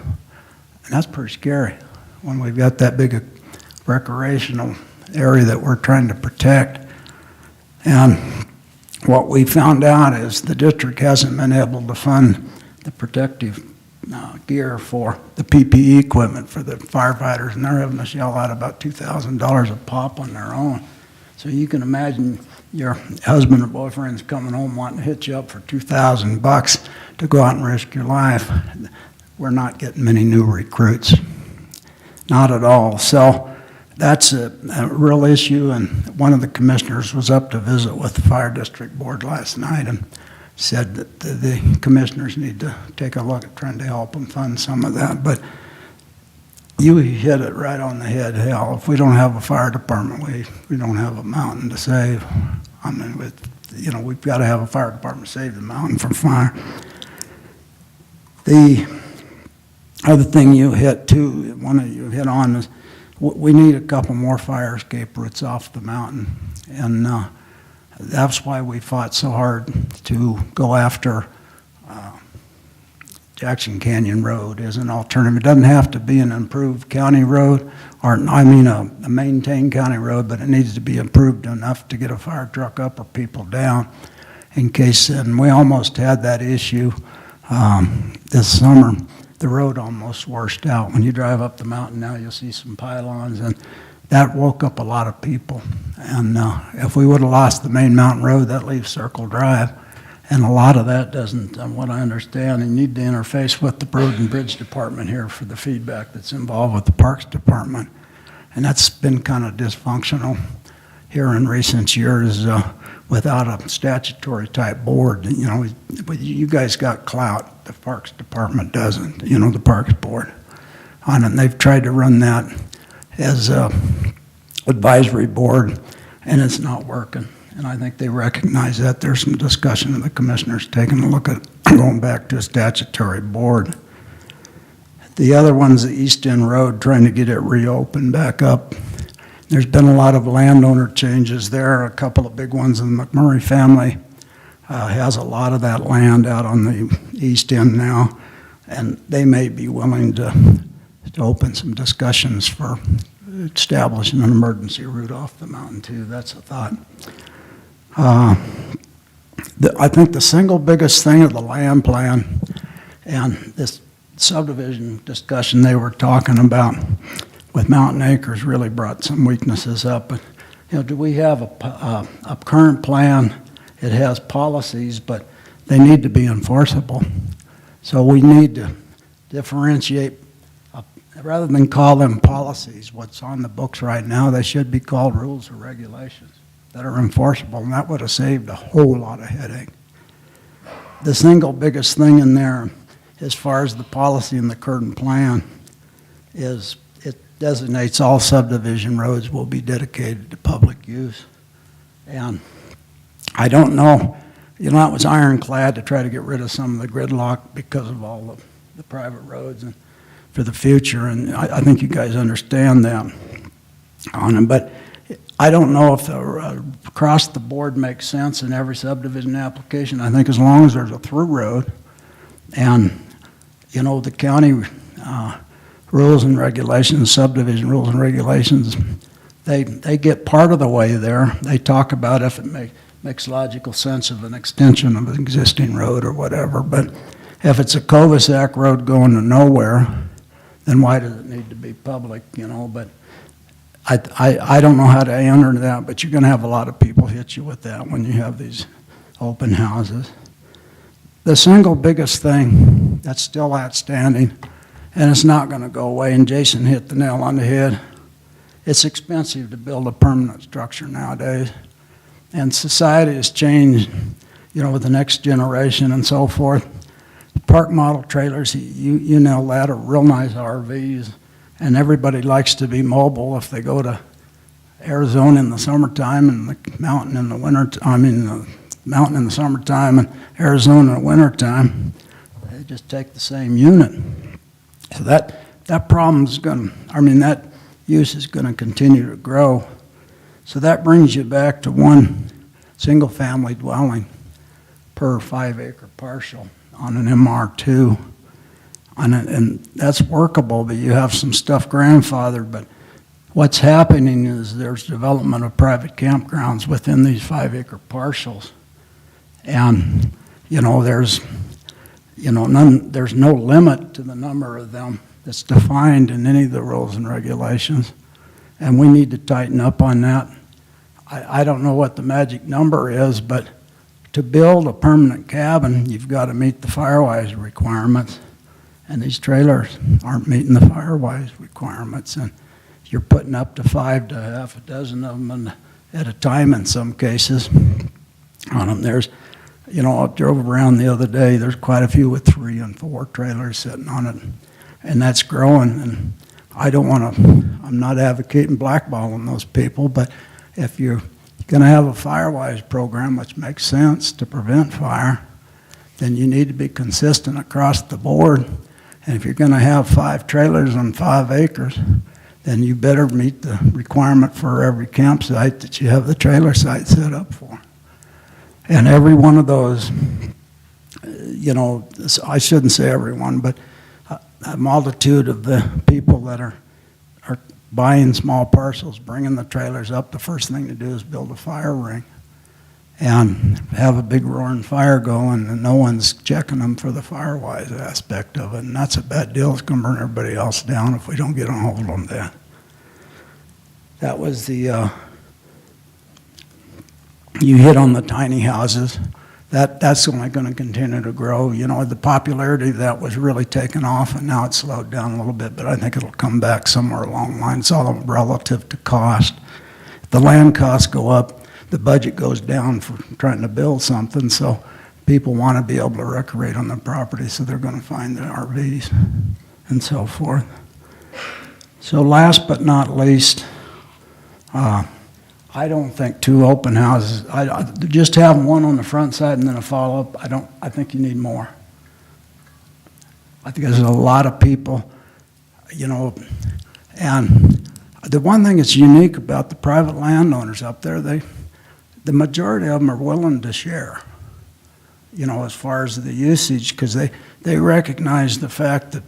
And that's pretty scary when we've got that big a recreational area that we're trying to protect. And what we found out is the district hasn't been able to fund the protective gear for the PPE equipment for the firefighters, and they're having to shell out about $2,000 a pop on their own. So you can imagine your husband or boyfriend's coming home wanting to hit you up for $2,000 to go out and risk your life. We're not getting many new recruits, not at all. So that's a real issue, and one of the commissioners was up to visit with the fire district board last night and said that the commissioners need to take a look at trying to help them fund some of that. But you hit it right on the head. Hell, if we don't have a fire department, we don't have a mountain to save. I mean, we've got to have a fire department to save the mountain from fire. The other thing you hit too, one of you hit on, is we need a couple more fire escape routes off the mountain, and that's why we fought so hard to go after Jackson Canyon Road as an alternative. It doesn't have to be an improved county road, or a maintained county road, but it needs to be improved enough to get a fire truck up or people down in case, and we almost had that issue this summer. The road almost washed out. When you drive up the mountain now, you'll see some pylons, and that woke up a lot of people. And if we would have lost the main mountain road, that leaves Circle Drive. And a lot of that doesn't, what I understand, you need to interface with the Road and Bridge Department here for the feedback that's involved with the Parks Department. And that's been kind of dysfunctional here in recent years without a statutory type board. You guys got clout, the Parks Department doesn't, the Parks Board on it. And they've tried to run that as a advisory board, and it's not working. And I think they recognize that. There's some discussion of the commissioners taking a look at going back to a statutory board. The other one's the East End Road, trying to get it reopened back up. There's been a lot of landowner changes there. A couple of big ones. The McMurray family has a lot of that land out on the East End now, and they may be willing to open some discussions for establishing an emergency route off the mountain too. That's a thought. I think the single biggest thing of the land plan and this subdivision discussion they were talking about with Mountain Acres really brought some weaknesses up. But, do we have a current plan? It has policies, but they need to be enforceable. So we need to differentiate, rather than call them policies, what's on the books right now, they should be called rules or regulations that are enforceable, and that would have saved a whole lot of headache. The single biggest thing in there, as far as the policy in the current plan, is it designates all subdivision roads will be dedicated to public use. And I don't know, it was ironclad to try to get rid of some of the gridlock because of all the private roads and for the future, and I think you guys understand that on them. But I don't know if across the board makes sense in every subdivision application. I think as long as there's a through road and, the county rules and regulations, subdivision rules and regulations, they get part of the way there. They talk about if it makes logical sense of an extension of an existing road or whatever. But if it's a cul-de-sac road going to nowhere, then why does it need to be public, But I don't know how to answer that, but you're going to have a lot of people hit you with that when you have these open houses. The single biggest thing that's still outstanding, and it's not going to go away, and Jason hit the nail on the head, it's expensive to build a permanent structure nowadays. And society has changed, with the next generation and so forth. Park model trailers, you know that, are real nice RVs. And everybody likes to be mobile if they go to Arizona in the summertime and the mountain in the winter. The mountain in the summertime and Arizona in the wintertime. They just take the same unit. So that problem's that use is going to continue to grow. So that brings you back to one single-family dwelling per 5-acre parcel on an MR2. And that's workable, but you have some stuff grandfathered. But what's happening is there's development of private campgrounds within these 5-acre parcels. And, there's there's no limit to the number of them that's defined in any of the rules and regulations, and we need to tighten up on that. I don't know what the magic number is, but to build a permanent cabin, you've got to meet the Firewise requirements, and these trailers aren't meeting the Firewise requirements, and you're putting up to 5 to half a dozen of them at a time in some cases on them. There's, I drove around the other day, there's quite a few with 3 and 4 trailers sitting on it, and that's growing, and I don't want to, I'm not advocating blackballing those people, but if you're going to have a Firewise program, which makes sense to prevent fire, then you need to be consistent across the board. And if you're going to have 5 trailers on 5 acres, then you better meet the requirement for every campsite that you have the trailer site set up for. And every one of those, I shouldn't say everyone, but a multitude of the people that are buying small parcels, bringing the trailers up, the first thing to do is build a fire ring and have a big roaring fire going, and no one's checking them for the Firewise aspect of it. And that's a bad deal. It's going to burn everybody else down if we don't get on hold of them then. That was the, you hit on the tiny houses. That's only going to continue to grow. The popularity of that was really taken off, and now it's slowed down a little bit, but I think it'll come back somewhere along the line. It's all relative to cost. If the land costs go up, the budget goes down for trying to build something, so people want to be able to recreate on the property, so they're going to find the RVs and so forth. So last but not least, I don't think 2 open houses, just having one on the front side and then a follow-up, I think you need more. I think there's a lot of people, and the one thing that's unique about the private landowners up there, the majority of them are willing to share, as far as the usage, because they recognize the fact that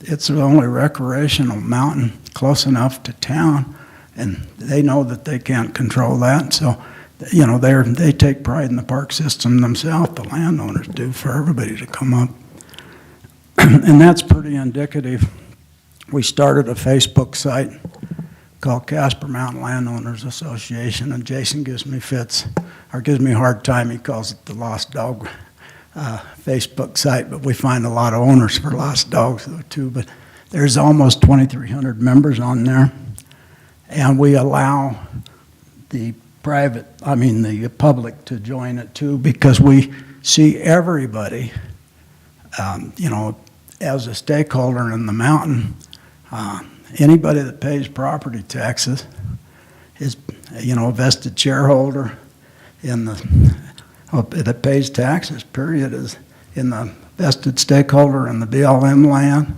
it's the only recreational mountain close enough to town, and they know that they can't control that. So, they take pride in the park system themselves, the landowners do, for everybody to come up. And that's pretty indicative. We started a Facebook site called Casper Mountain Landowners Association, and Jason gives me a hard time. He calls it the Lost Dog Facebook site, but we find a lot of owners for lost dogs though too. But there's almost 2,300 members on there. And we allow the public to join it too, because we see everybody, as a stakeholder in the mountain. Anybody that pays property taxes is, a vested shareholder that pays taxes, period, is in the vested stakeholder in the BLM land,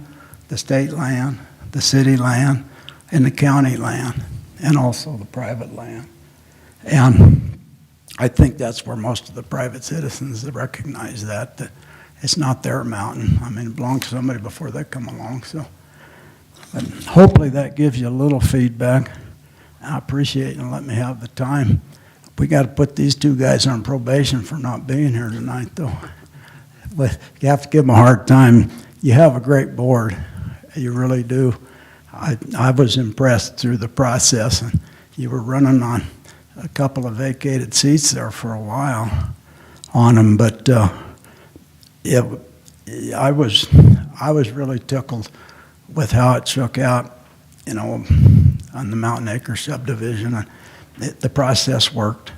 the state land, the city land, and the county land, and also the private land. And I think that's where most of the private citizens recognize that it's not their mountain. It belongs to somebody before they come along. So but hopefully that gives you a little feedback. I appreciate you letting me have the time. We got to put these 2 guys on probation for not being here tonight, though. But you have to give them a hard time. You have a great board. You really do. I was impressed through the process, and you were running on a couple of vacated seats there for a while on them, but I was really tickled with how it shook out, on the Mountain Acre subdivision. And the process worked.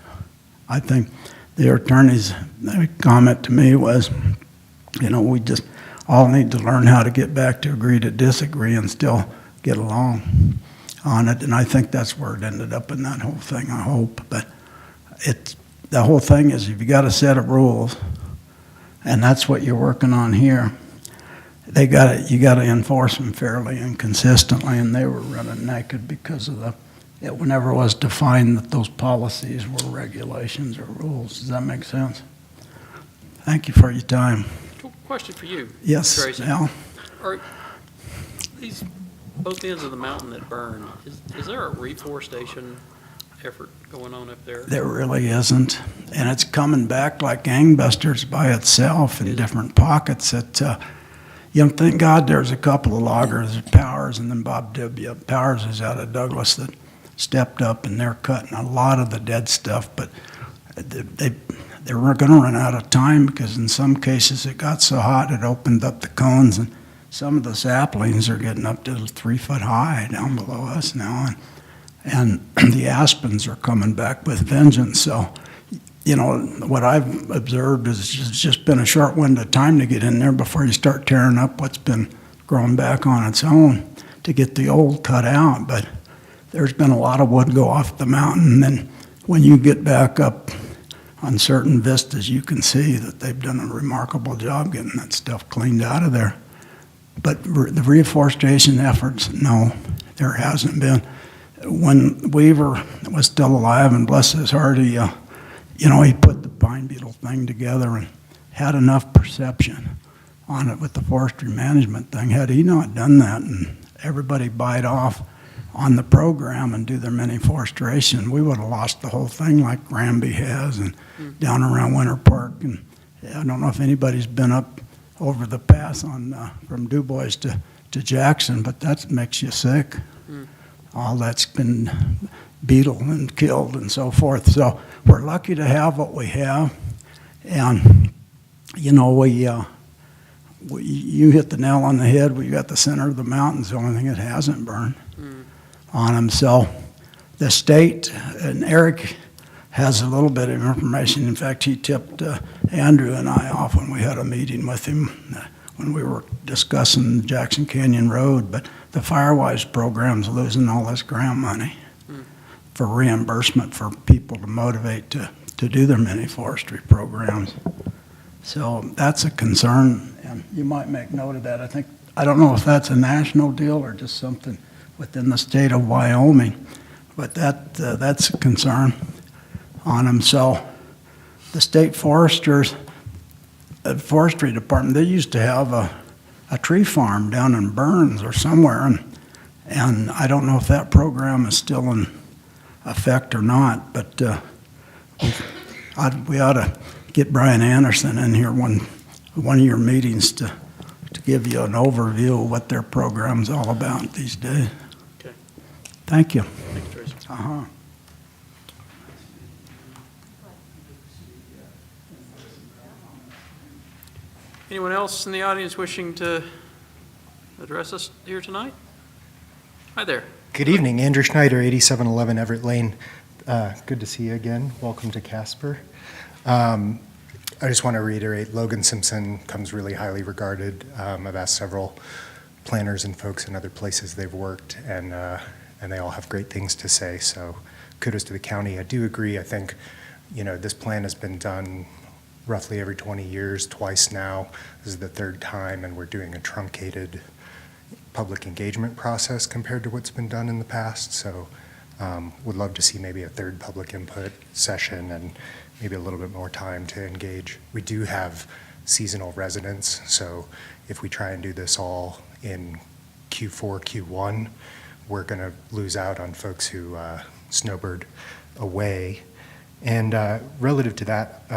I think the attorney's comment to me was, we just all need to learn how to get back to agree to disagree and still get along on it, and I think that's where it ended up in that whole thing, I hope. But the whole thing is, if you got a set of rules, and that's what you're working on here, you got to enforce them fairly and consistently, and they were running naked because of it never was defined that those policies were regulations or rules. Does that make sense? Thank you for your time. Question for you. Yes, Tracy. Al? Are these both ends of the mountain that burn, is there a reforestation effort going on up there? There really isn't. and it's coming back like gangbusters by itself in different pockets. Thank God there's a couple of loggers, Powers and then Bob W. Powers is out of Douglas that stepped up, and they're cutting a lot of the dead stuff, but they were going to run out of time because in some cases it got so hot it opened up the cones, and some of the saplings are getting up to 3 foot high down below us now, and the aspens are coming back with vengeance. So, what I've observed is it's just been a short window of time to get in there before you start tearing up what's been growing back on its own to get the old cut out. But there's been a lot of wood go off the mountain, and then when you get back up on certain vistas, you can see that they've done a remarkable job getting that stuff cleaned out of there. But the reforestation efforts, no, there hasn't been. When Weaver was still alive, and bless his heart, he put the pine beetle thing together and had enough perception on it with the forestry management thing. Had he not done that and everybody bite off on the program and do their mini forestation, we would have lost the whole thing like Granby has and down around Winter Park. And I don't know if anybody's been up over the pass from Du Bois to Jackson, but that makes you sick. All that's been beetled and killed and so forth. So we're lucky to have what we have. And, you hit the nail on the head. We got the center of the mountains, the only thing that hasn't burned on them. So the state, and Eric has a little bit of information. In fact, he tipped Andrew and I off when we had a meeting with him when we were discussing Jackson Canyon Road. But the Firewise program's losing all this grant money for reimbursement for people to motivate to do their mini forestry programs. So that's a concern, and you might make note of that. I don't know if that's a national deal or just something within the state of Wyoming, but that's a concern on them. So the state forestry department, they used to have a tree farm down in Burns or somewhere, and I don't know if that program is still in effect or not, but we ought to get Brian Anderson in here one of your meetings to give you an overview of what their program's all about these days. Okay. Thank you. Thanks, Tracy. Uh-huh. Anyone else in the audience wishing to address us here tonight? Hi there. Good evening, Andrew Schneider, 8711 Everett Lane. Good to see you again. Welcome to Casper. I just want to reiterate, Logan Simpson comes really highly regarded. I've asked several planners and folks in other places they've worked, and they all have great things to say, so kudos to the county. I do agree. I think, this plan has been done roughly every 20 years, twice now. This is the third time, and we're doing a truncated public engagement process compared to what's been done in the past. So would love to see maybe a third public input session and maybe a little bit more time to engage. We do have seasonal residents, so if we try and do this all in Q4, Q1, we're going to lose out on folks who snowbird away. And relative to that,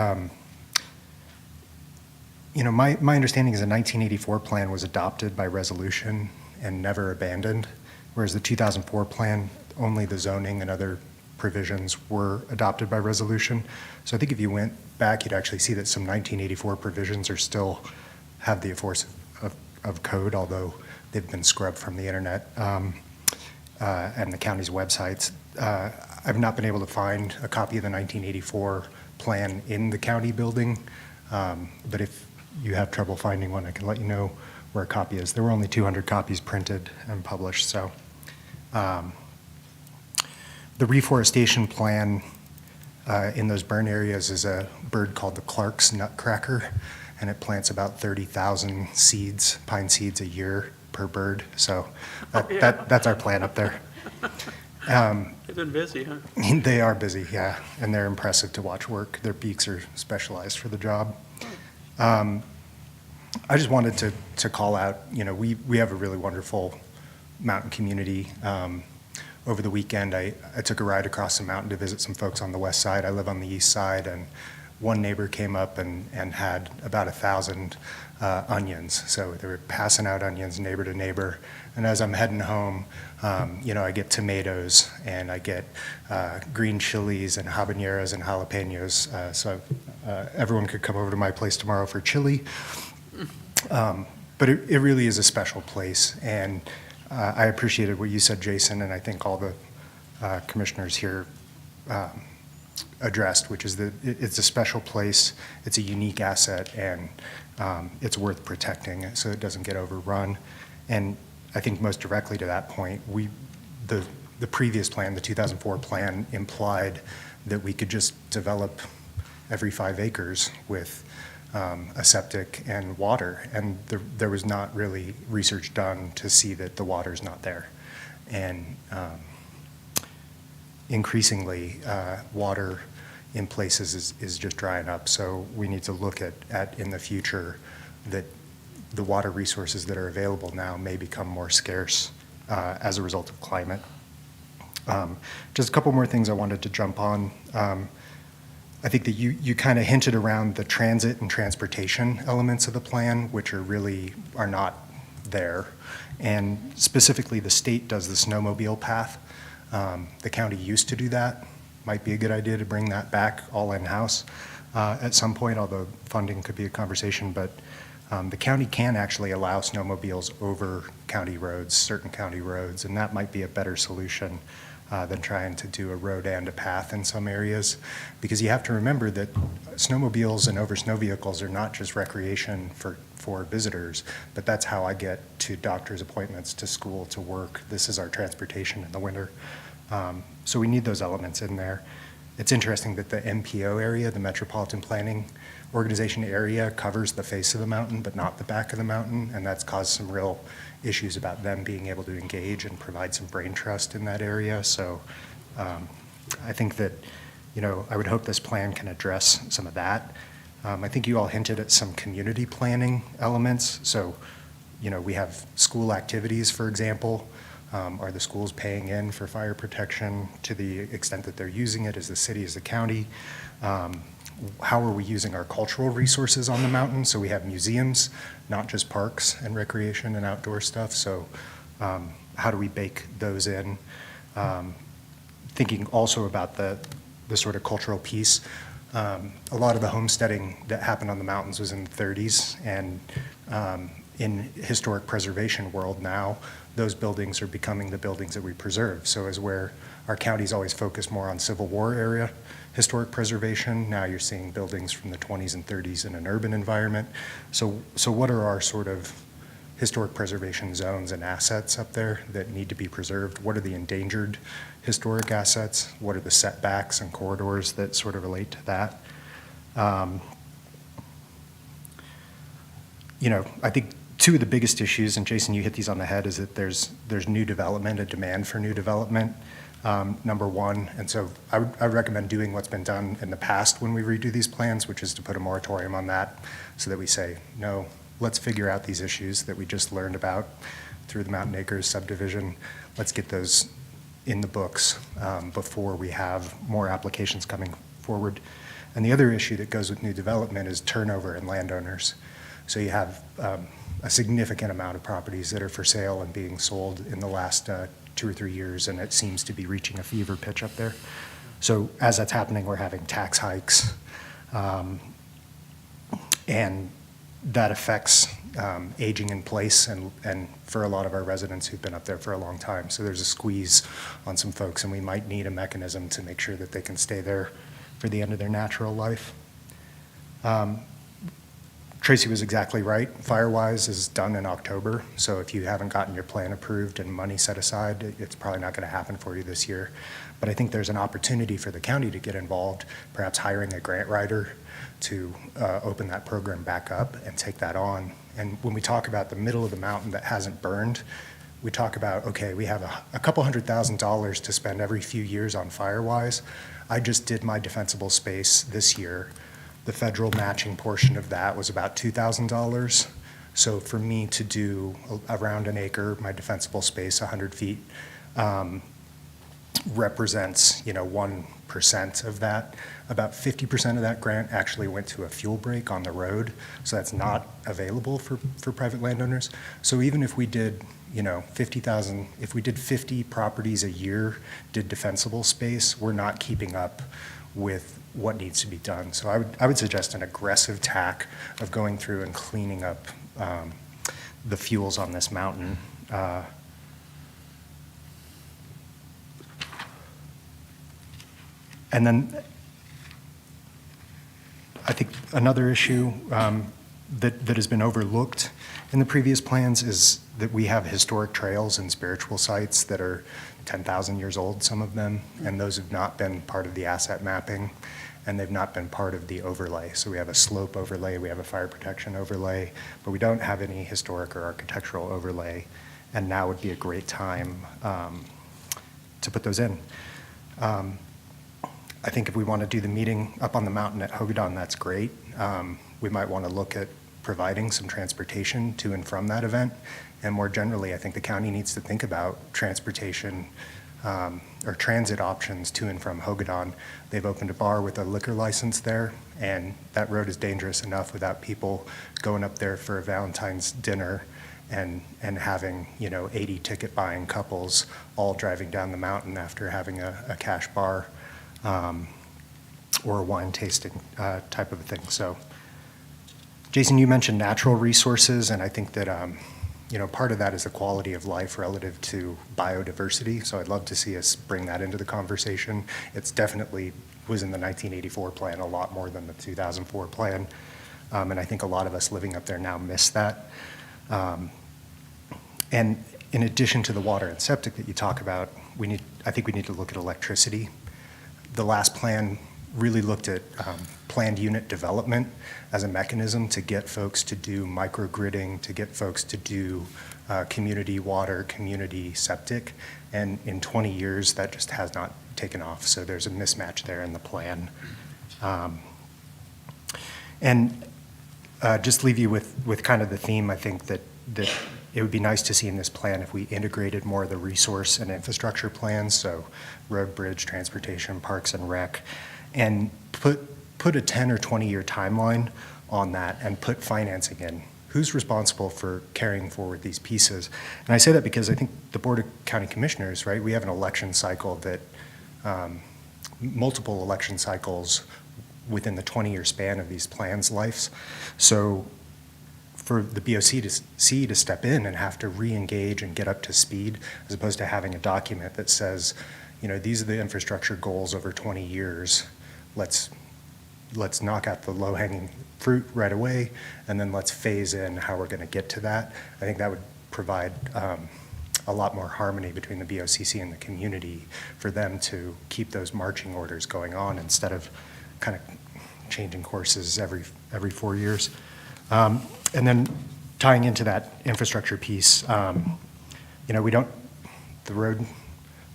my understanding is the 1984 plan was adopted by resolution and never abandoned, whereas the 2004 plan, only the zoning and other provisions were adopted by resolution. So I think if you went back, you'd actually see that some 1984 provisions are still have the force of code, although they've been scrubbed from the internet and the county's websites. I've not been able to find a copy of the 1984 plan in the county building, but if you have trouble finding one, I can let you know where a copy is. There were only 200 copies printed and published, so. The reforestation plan in those burn areas is a bird called the Clark's nutcracker, and it plants about 30,000 seeds, pine seeds a year per bird. So that's our plan up there. They've been busy, huh? They are busy, yeah, and they're impressive to watch work. Their beaks are specialized for the job. I just wanted to call out, we have a really wonderful mountain community. over the weekend, I took a ride across the mountain to visit some folks on the west side. I live on the east side, and one neighbor came up and had about 1,000 onions. So they were passing out onions neighbor to neighbor. And as I'm heading home, I get tomatoes and I get green chilies and habaneros and jalapenos. So everyone could come over to my place tomorrow for chili. But it really is a special place. And I appreciated what you said, Jason, and I think all the commissioners here addressed, which is that it's a special place, it's a unique asset, and it's worth protecting so it doesn't get overrun. And I think most directly to that point, the previous plan, the 2004 plan, implied that we could just develop every 5 acres with a septic and water, and there was not really research done to see that the water's not there. And increasingly, water in places is just drying up. So we need to look at in the future that the water resources that are available now may become more scarce as a result of climate. Just a couple more things I wanted to jump on. I think that you kind of hinted around the transit and transportation elements of the plan, which are not there. And specifically, the state does the snowmobile path. The county used to do that. Might be a good idea to bring that back all in-house at some point, although funding could be a conversation. But the county can actually allow snowmobiles over county roads, certain county roads, and that might be a better solution than trying to do a road and a path in some areas. Because you have to remember that snowmobiles and over snow vehicles are not just recreation for visitors, but that's how I get to doctor's appointments, to school, to work. This is our transportation in the winter. So we need those elements in there. It's interesting that the MPO area, the Metropolitan Planning Organization area, covers the face of the mountain, but not the back of the mountain, and that's caused some real issues about them being able to engage and provide some brain trust in that area. So I think that, I would hope this plan can address some of that. I think you all hinted at some community planning elements. So, we have school activities, for example. Are the schools paying in for fire protection to the extent that they're using it? As the city, as the county? How are we using our cultural resources on the mountain? So we have museums, not just parks and recreation and outdoor stuff. So how do we bake those in? Thinking also about the sort of cultural piece. A lot of the homesteading that happened on the mountains was in the 30s, and in historic preservation world now, those buildings are becoming the buildings that we preserve. So as where our county's always focused more on Civil War area historic preservation, now you're seeing buildings from the 20s and 30s in an urban environment. So what are our sort of historic preservation zones and assets up there that need to be preserved? What are the endangered historic assets? What are the setbacks and corridors that sort of relate to that? I think two of the biggest issues, and Jason, you hit these on the head, is that there's new development, a demand for new development, number one. And so I would recommend doing what's been done in the past when we redo these plans, which is to put a moratorium on that so that we say, no, let's figure out these issues that we just learned about through the Mountain Acres subdivision. Let's get those in the books before we have more applications coming forward. And the other issue that goes with new development is turnover in landowners. So you have a significant amount of properties that are for sale and being sold in the last 2 or 3 years, and it seems to be reaching a fever pitch up there. So as that's happening, we're having tax hikes, and that affects aging in place and for a lot of our residents who've been up there for a long time. So there's a squeeze on some folks, and we might need a mechanism to make sure that they can stay there for the end of their natural life. Tracy was exactly right. Firewise is done in October, so if you haven't gotten your plan approved and money set aside, it's probably not going to happen for you this year. But I think there's an opportunity for the county to get involved, perhaps hiring a grant writer to open that program back up and take that on. And when we talk about the middle of the mountain that hasn't burned, we talk about, okay, we have a couple $100,000 to spend every few years on Firewise. I just did my defensible space this year. The federal matching portion of that was about $2,000. So for me to do around an acre, my defensible space, 100 feet, represents, 1% of that. About 50% of that grant actually went to a fuel break on the road, so that's not available for private landowners. So even if we did, 50,000, if we did 50 properties a year, did defensible space, we're not keeping up with what needs to be done. So I would suggest an aggressive tack of going through and cleaning up the fuels on this mountain. And then I think another issue that has been overlooked in the previous plans is that we have historic trails and spiritual sites that are 10,000 years old, some of them, and those have not been part of the asset mapping, and they've not been part of the overlay. So we have a slope overlay, we have a fire protection overlay, but we don't have any historic or architectural overlay, and now would be a great time to put those in. I think if we want to do the meeting up on the mountain at Hogadon, that's great. We might want to look at providing some transportation to and from that event. And more generally, I think the county needs to think about transportation or transit options to and from Hogadon. They've opened a bar with a liquor license there, and that road is dangerous enough without people going up there for a Valentine's dinner and having, 80 ticket buying couples all driving down the mountain after having a cash bar or a wine tasting type of a thing. So, Jason, you mentioned natural resources, and I think that part of that is the quality of life relative to biodiversity. So I'd love to see us bring that into the conversation. It's definitely was in the 1984 plan a lot more than the 2004 plan, and I think a lot of us living up there now miss that. And in addition to the water and septic that you talk about, I think we need to look at electricity. The last plan really looked at planned unit development as a mechanism to get folks to do microgridding, to get folks to do community water, community septic, and in 20 years, that just has not taken off. So there's a mismatch there in the plan. And just leave you with kind of the theme, I think, that it would be nice to see in this plan if we integrated more of the resource and infrastructure plans, so road, bridge, transportation, parks, and rec, and put a 10 or 20-year timeline on that and put financing in. Who's responsible for carrying forward these pieces? And I say that because I think the Board of County Commissioners, right, we have an election cycle that, multiple election cycles within the 20-year span of these plans' lives. So for the BOC to step in and have to re-engage and get up to speed, as opposed to having a document that says, these are the infrastructure goals over 20 years. Let's knock out the low-hanging fruit right away, and then let's phase in how we're going to get to that. I think that would provide a lot more harmony between the BOCC and the community for them to keep those marching orders going on instead of kind of changing courses every 4 years. And then tying into that infrastructure piece, we don't, the road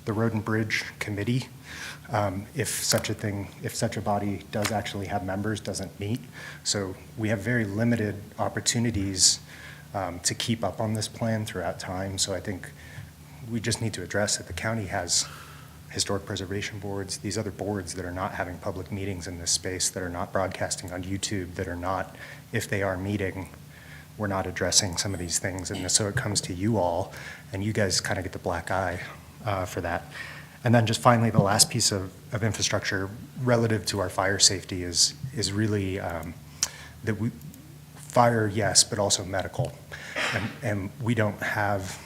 and bridge committee, if such a body does actually have members, doesn't meet. So we have very limited opportunities to keep up on this plan throughout time. So I think we just need to address that the county has historic preservation boards, these other boards that are not having public meetings in this space, that are not broadcasting on YouTube, that are not, if they are meeting, we're not addressing some of these things. And so it comes to you all, and you guys kind of get the black eye for that. And then just finally, the last piece of infrastructure relative to our fire safety is really that we, fire, yes, but also medical. And we don't have,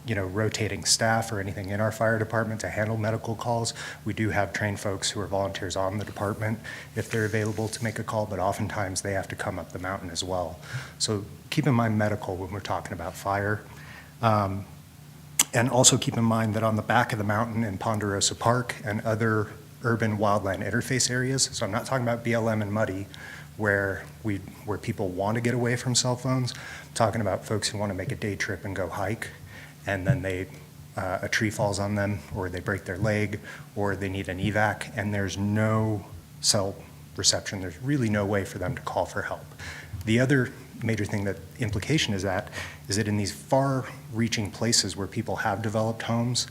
rotating staff or anything in our fire department to handle medical calls. We do have trained folks who are volunteers on the department if they're available to make a call, but oftentimes they have to come up the mountain as well. So keep in mind medical when we're talking about fire. And also keep in mind that on the back of the mountain in Ponderosa Park and other urban wildland interface areas, so I'm not talking about BLM and Muddy, where people want to get away from cell phones. I'm talking about folks who want to make a day trip and go hike, and then a tree falls on them, or they break their leg, or they need an evac, and there's no cell reception. There's really no way for them to call for help. The other major thing that implication is that in these far-reaching places where people have developed homes,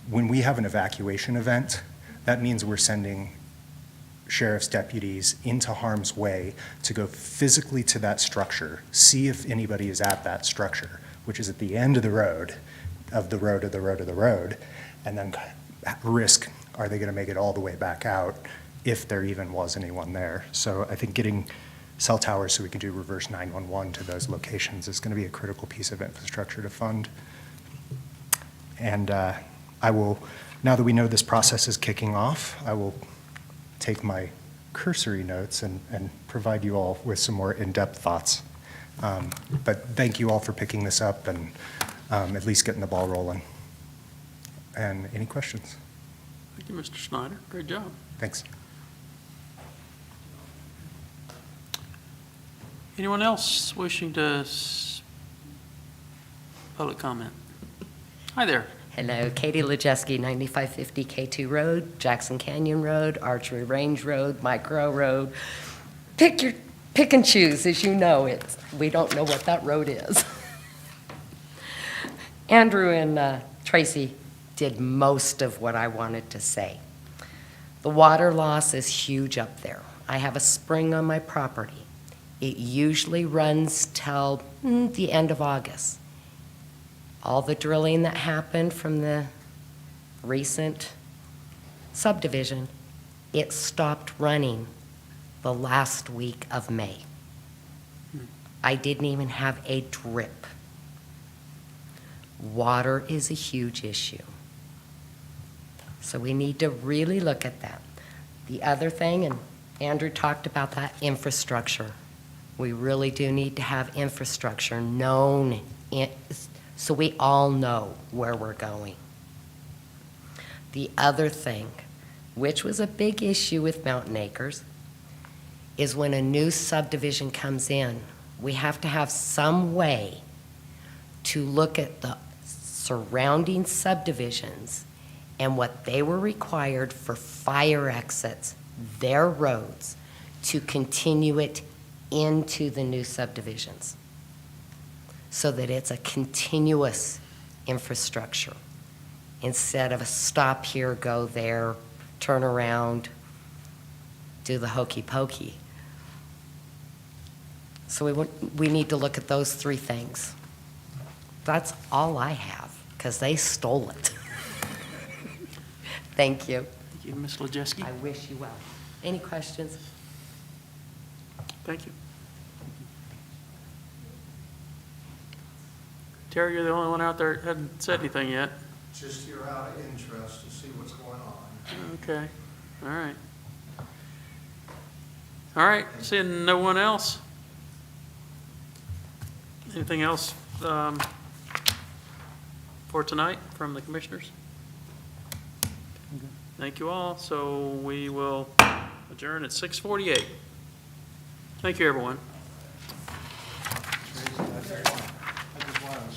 when we have an evacuation event, that means we're sending sheriff's deputies into harm's way to go physically to that structure, see if anybody is at that structure, which is at the end of the road, of the road, of the road, of the road, and then risk, are they going to make it all the way back out if there even was anyone there? So I think getting cell towers so we can do reverse 911 to those locations is going to be a critical piece of infrastructure to fund. And I will, now that we know this process is kicking off, I will take my cursory notes and provide you all with some more in-depth thoughts. But thank you all for picking this up and at least getting the ball rolling. And any questions? Thank you, Mr. Schneider. Great job. Thanks. Anyone else wishing to public comment? Hi there. Hello, Katie Lejeski, 9550 K2 Road, Jackson Canyon Road, Archery Range Road, Micro Road. Pick and choose, as you know, we don't know what that road is. Andrew and Tracy did most of what I wanted to say. The water loss is huge up there. I have a spring on my property. It usually runs till the end of August. All the drilling that happened from the recent subdivision, it stopped running the last week of May. I didn't even have a drip. Water is a huge issue. So we need to really look at that. The other thing, and Andrew talked about that, infrastructure. We really do need to have infrastructure known so we all know where we're going. The other thing, which was a big issue with Mountain Acres, is when a new subdivision comes in, we have to have some way to look at the surrounding subdivisions and what they were required for fire exits, their roads, to continue it into the new subdivisions, so that it's a continuous infrastructure instead of a stop here, go there, turn around, do the hokey pokey. So we need to look at those three things. That's all I have, because they stole it. Thank you. Thank you, Ms. Lejeski. I wish you well. Any questions? Thank you. Terry, you're the only one out there that hadn't said anything yet. Just you're out of interest to see what's going on. Okay, all right. All right, seeing no one else? Anything else for tonight from the commissioners? Thank you all. So we will adjourn at 6:48. Thank you, everyone.